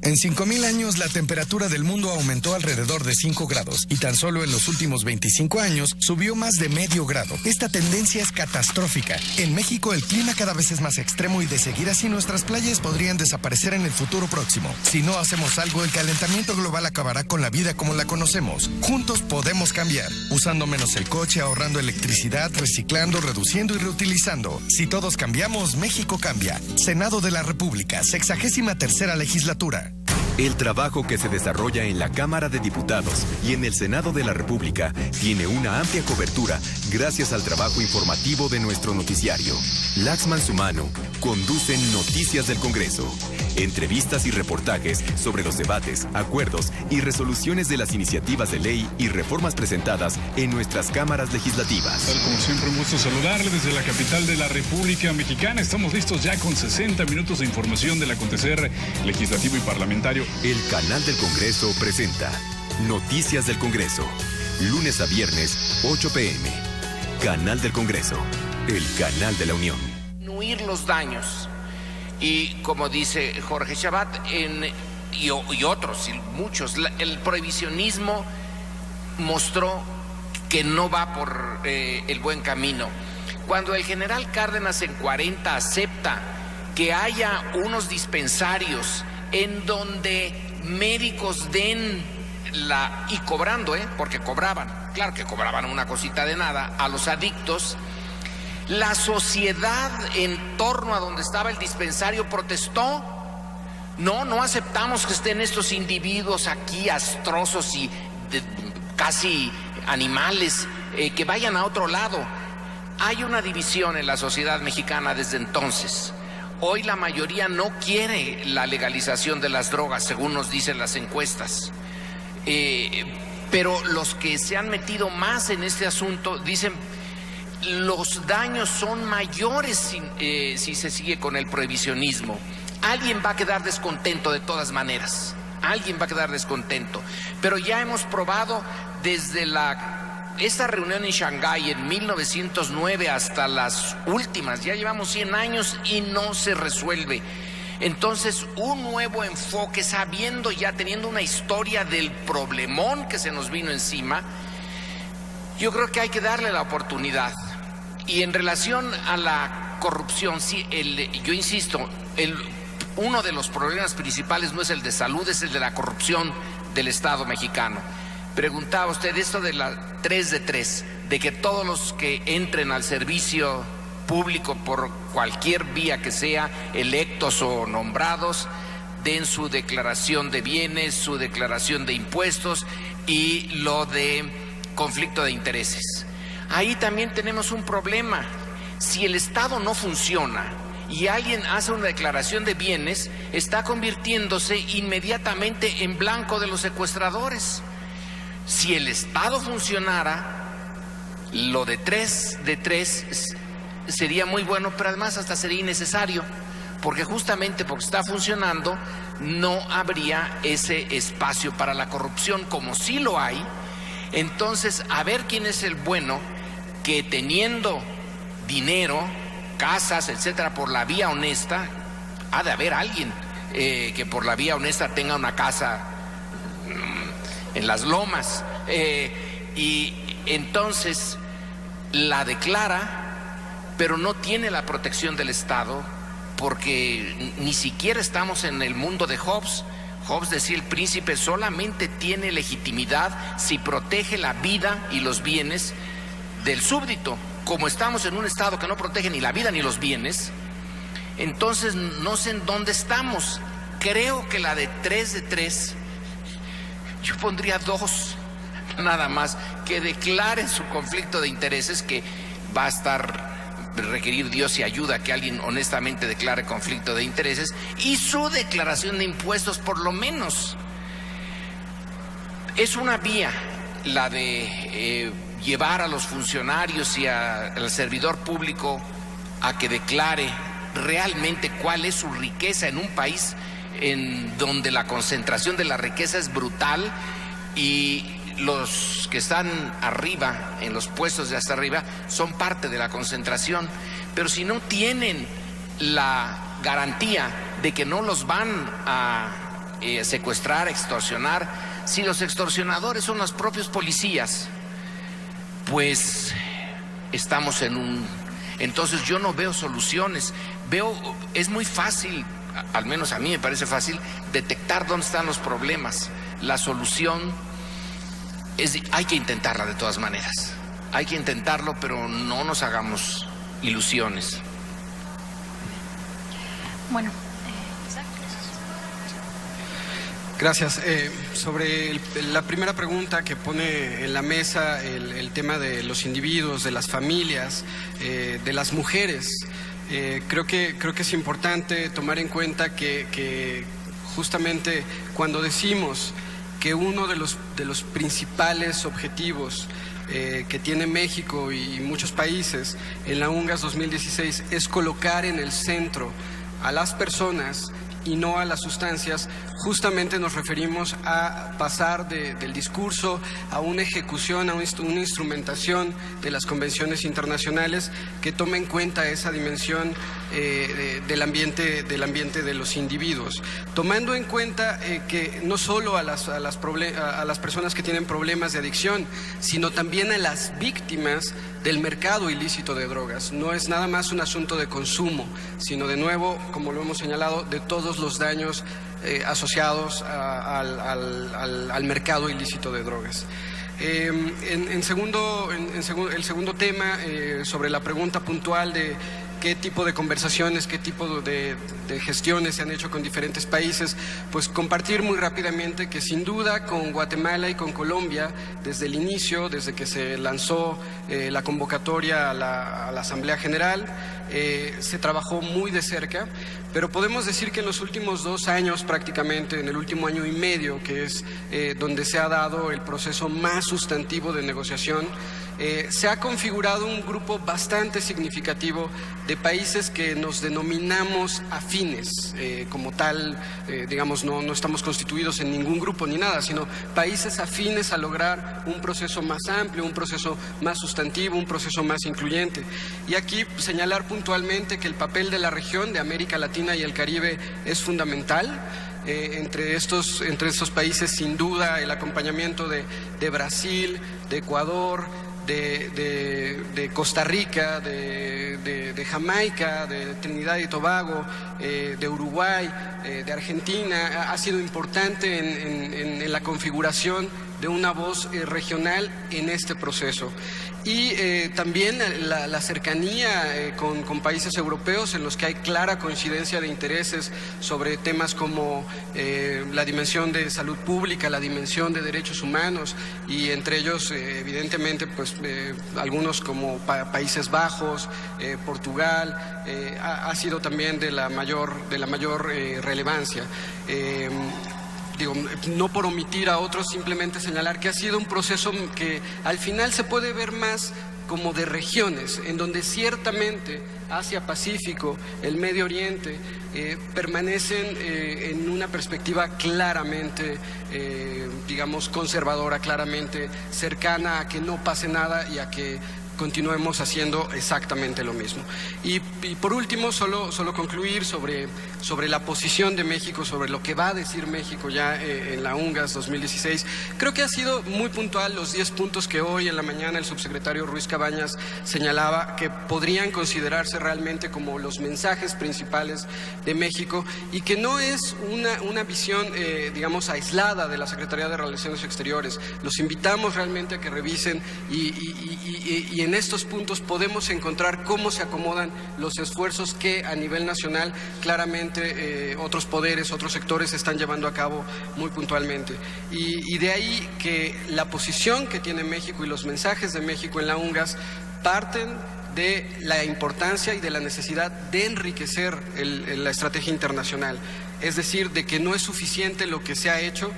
En 5,000 años, la temperatura del mundo aumentó alrededor de 5 grados y tan solo en los últimos 25 años subió más de medio grado. Esta tendencia es catastrófica. En México, el clima cada vez es más extremo y de seguir así, nuestras playas podrían desaparecer en el futuro próximo. Si no hacemos algo, el calentamiento global acabará con la vida como la conocemos. Juntos podemos cambiar, usando menos el coche, ahorrando electricidad, reciclando, reduciendo y reutilizando. Si todos cambiamos, México cambia. Senado de la República, 63ª legislatura. El trabajo que se desarrolla en la Cámara de Diputados y en el Senado de la República tiene una amplia cobertura gracias al trabajo informativo de nuestro noticiario. Laxman Sumano conducen Noticias del Congreso. Entrevistas y reportajes sobre los debates, acuerdos y resoluciones de las iniciativas de ley y reformas presentadas en nuestras cámaras legislativas. Como siempre, un gusto saludarle desde la capital de la República Mexicana. Estamos listos ya con 60 minutos de información del acontecer legislativo y parlamentario. El canal del Congreso presenta Noticias del Congreso. Lunes a viernes, 8 p.m. Canal del Congreso, el canal de la Unión. Disminuir los daños. Y como dice Jorge Chabat y otros, y muchos, el prohibicionismo mostró que no va por el buen camino. Cuando el general Cárdenas en 40 acepta que haya unos dispensarios en donde médicos den y cobrando, porque cobraban, claro que cobraban una cosita de nada, a los adictos, la sociedad en torno a donde estaba el dispensario protestó. No aceptamos que estén estos individuos aquí astrosos y casi animales, que vayan a otro lado. Hay una división en la sociedad mexicana desde entonces. Hoy la mayoría no quiere la legalización de las drogas, según nos dicen las encuestas. Pero los que se han metido más en este asunto dicen los daños son mayores si se sigue con el prohibicionismo. Alguien va a quedar descontento de todas maneras. Alguien va a quedar descontento. Pero ya hemos probado desde esta reunión en Shanghái en 1909 hasta las últimas, ya llevamos 100 años y no se resuelve. Entonces, un nuevo enfoque, teniendo una historia del problemón que se nos vino encima, yo creo que hay que darle la oportunidad. Y en relación a la corrupción, sí, yo insisto, uno de los problemas principales no es el de salud, es el de la corrupción del Estado mexicano. Preguntaba usted esto de la 3 de 3, de que todos los que entren al servicio público por cualquier vía que sea, electos o nombrados, den su declaración de bienes, su declaración de impuestos y lo de conflicto de intereses. Ahí también tenemos un problema. Si el Estado no funciona y alguien hace una declaración de bienes, está convirtiéndose inmediatamente en blanco de los secuestradores. Si el Estado funcionara, lo de 3 de 3 sería muy bueno, pero además hasta sería innecesario, porque justamente porque está funcionando no habría ese espacio para la corrupción, como sí lo hay. Entonces, a ver quién es el bueno que teniendo dinero, casas, etcétera, por la vía honesta, ha de haber alguien que por la vía honesta tenga una casa en las lomas, y entonces la declara, pero no tiene la protección del Estado, porque ni siquiera estamos en el mundo de Hobbes. Hobbes decía, el príncipe solamente tiene legitimidad si protege la vida y los bienes del súbdito. Como estamos en un Estado que no protege ni la vida ni los bienes, entonces no sé en dónde estamos. Creo que la de 3 de 3, yo pondría 2 nada más, que declaren su conflicto de intereses, que va a requerir Dios y ayuda que alguien honestamente declare conflicto de intereses, y su declaración de impuestos por lo menos. Es una vía la de llevar a los funcionarios y al servidor público a que declare realmente cuál es su riqueza en un país en donde la concentración de la riqueza es brutal y los que están arriba, en los puestos de hasta arriba, son parte de la concentración. Pero si no tienen la garantía de que no los van a secuestrar, extorsionar, si los extorsionadores son los propios policías, pues estamos entonces yo no veo soluciones. Es muy fácil, al menos a mí me parece fácil, detectar dónde están los problemas. La solución hay que intentarla de todas maneras. Hay que intentarlo, pero no nos hagamos ilusiones. Bueno, gracias. Sobre la primera pregunta que pone en la mesa el tema de los individuos, de las familias, de las mujeres, creo que es importante tomar en cuenta que justamente cuando decimos que uno de los principales objetivos que tiene México y muchos países en la UNGAS 2016 es colocar en el centro a las personas y no a las sustancias, justamente nos referimos a pasar del discurso a una ejecución, a una instrumentación de las convenciones internacionales que tome en cuenta esa dimensión del ambiente de los individuos, tomando en cuenta que no solo a las personas que tienen problemas de adicción, sino también a las víctimas del mercado ilícito de drogas. No es nada más un asunto de consumo, sino de nuevo, como lo hemos señalado, de todos los daños asociados al mercado ilícito de drogas. El segundo tema, sobre la pregunta puntual de qué tipo de conversaciones, qué tipo de gestiones se han hecho con diferentes países, pues compartir muy rápidamente que sin duda con Guatemala y con Colombia, desde el inicio, desde que se lanzó la convocatoria a la Asamblea General, se trabajó muy de cerca, pero podemos decir que en los últimos 2 años prácticamente, en el último año y medio, que es donde se ha dado el proceso más sustantivo de negociación, se ha configurado un grupo bastante significativo de países que nos denominamos afines, como tal, digamos, no estamos constituidos en ningún grupo ni nada, sino países afines a lograr un proceso más amplio, un proceso más sustantivo, un proceso más incluyente. Y aquí señalar puntualmente que el papel de la región de América Latina y el Caribe es fundamental. Entre estos países, sin duda, el acompañamiento de Brasil, de Ecuador, de Costa Rica, de Jamaica, de Trinidad y Tobago, de Uruguay, de Argentina, ha sido importante en la configuración de una voz regional en este proceso. Y también la cercanía con países europeos en los que hay clara coincidencia de intereses sobre temas como la dimensión de salud pública, la dimensión de derechos humanos, y entre ellos evidentemente pues algunos como Países Bajos, Portugal, ha sido también de la mayor relevancia. Digo, no por omitir a otros, simplemente señalar que ha sido un proceso que al final se puede ver más como de regiones, en donde ciertamente Asia-Pacífico, el Medio Oriente, permanecen en una perspectiva claramente, digamos, conservadora, claramente cercana a que no pase nada y a que continuemos haciendo exactamente lo mismo. Y por último, solo concluir sobre la posición de México, sobre lo que va a decir México ya en la UNGAS 2016. Creo que ha sido muy puntual los 10 puntos que hoy en la mañana el subsecretario Ruiz Cabañas señalaba que podrían considerarse realmente como los mensajes principales de México, y que no es una visión, digamos, aislada de la Secretaría de Relaciones Exteriores. Los invitamos realmente a que revisen y en estos puntos podemos encontrar cómo se acomodan los esfuerzos que a nivel nacional claramente otros poderes, otros sectores están llevando a cabo muy puntualmente. Y de ahí que la posición que tiene México y los mensajes de México en la UNGAS parten de la importancia y de la necesidad de enriquecer la estrategia internacional. Es decir, de que no es suficiente lo que se ha hecho,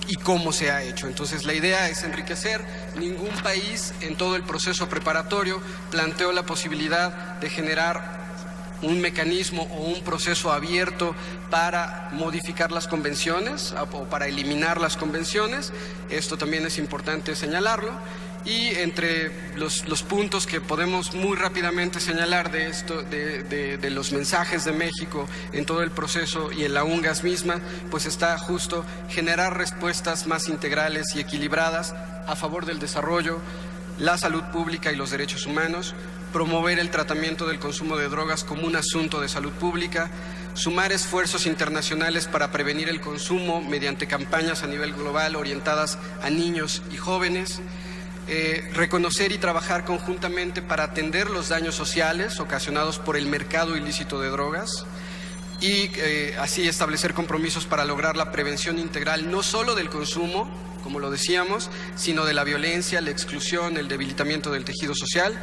y cómo se ha hecho. Entonces la idea es enriquecer. Ningún país en todo el proceso preparatorio planteó la posibilidad de generar un mecanismo o un proceso abierto para modificar las convenciones o para eliminar las convenciones. Esto también es importante señalarlo. Y entre los puntos que podemos muy rápidamente señalar de esto, de los mensajes de México en todo el proceso y en la UNGAS misma, pues está justo generar respuestas más integrales y equilibradas a favor del desarrollo, la salud pública y los derechos humanos, promover el tratamiento del consumo de drogas como un asunto de salud pública, sumar esfuerzos internacionales para prevenir el consumo mediante campañas a nivel global orientadas a niños y jóvenes, reconocer y trabajar conjuntamente para atender los daños sociales ocasionados por el mercado ilícito de drogas y así establecer compromisos para lograr la prevención integral no solo del consumo, como lo decíamos, sino de la violencia, la exclusión, el debilitamiento del tejido social,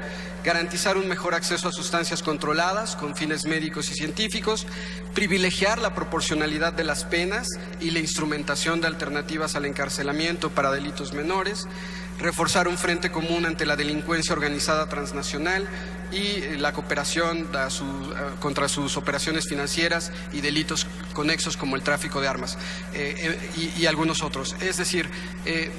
garantizar un mejor acceso a sustancias controladas con fines médicos y científicos, privilegiar la proporcionalidad de las penas y la instrumentación de alternativas al encarcelamiento para delitos menores, reforzar un frente común ante la delincuencia organizada transnacional y la cooperación contra sus operaciones financieras y delitos conexos como el tráfico de armas y algunos otros. Es decir,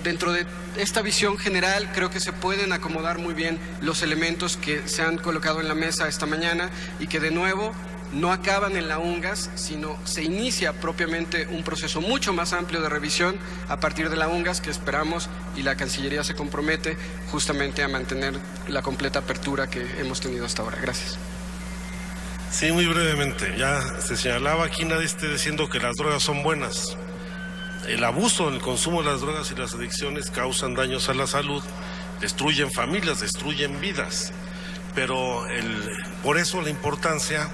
dentro de esta visión general creo que se pueden acomodar muy bien los elementos que se han colocado en la mesa esta mañana y que de nuevo no acaban en la UNGAS, sino se inicia propiamente un proceso mucho más amplio de revisión a partir de la UNGAS, que esperamos y la Cancillería se compromete justamente a mantener la completa apertura que hemos tenido hasta ahora. Gracias. Sí, muy brevemente. Ya se señalaba aquí, nadie esté diciendo que las drogas son buenas. El abuso en el consumo de las drogas y las adicciones causan daños a la salud, destruyen familias, destruyen vidas. Pero por eso la importancia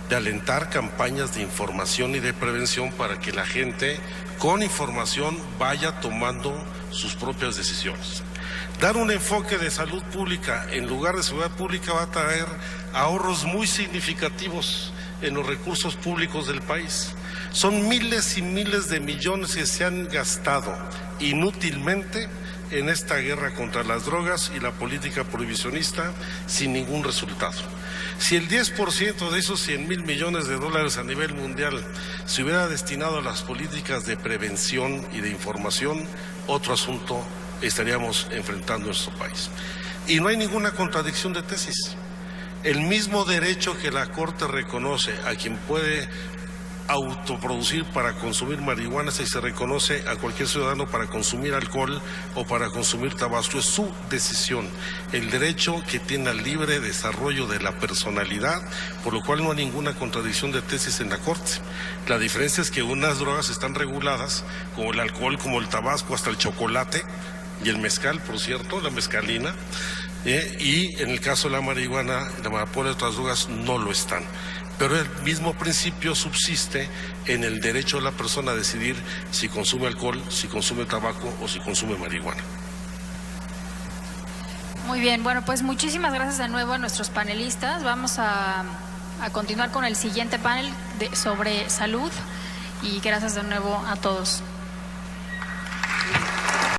de alentar campañas de información y de prevención para que la gente con información vaya tomando sus propias decisiones. Dar un enfoque de salud pública en lugar de seguridad pública va a traer ahorros muy significativos en los recursos públicos del país. Son miles y miles de millones que se han gastado inútilmente en esta guerra contra las drogas y la política prohibicionista sin ningún resultado. Si el 10% de esos 100,000 millones de dólares a nivel mundial se hubiera destinado a las políticas de prevención y de información, otro asunto estaríamos enfrentando en nuestro país. Y no hay ninguna contradicción de tesis. El mismo derecho que la Corte reconoce a quien puede autoproducir para consumir marihuana si se reconoce a cualquier ciudadano para consumir alcohol o para consumir tabaco. Es su decisión, el derecho que tiene al libre desarrollo de la personalidad, por lo cual no hay ninguna contradicción de tesis en la Corte. La diferencia es que unas drogas están reguladas, como el alcohol, como el tabaco, hasta el chocolate y el mezcal, por cierto, la mezcalina, y en el caso de la marihuana, la amapola y otras drogas no lo están. Pero el mismo principio subsiste en el derecho de la persona a decidir si consume alcohol, si consume tabaco o si consume marihuana. Muy bien, bueno, pues muchísimas gracias de nuevo a nuestros panelistas. Vamos a continuar con el siguiente panel sobre salud y gracias de nuevo a todos.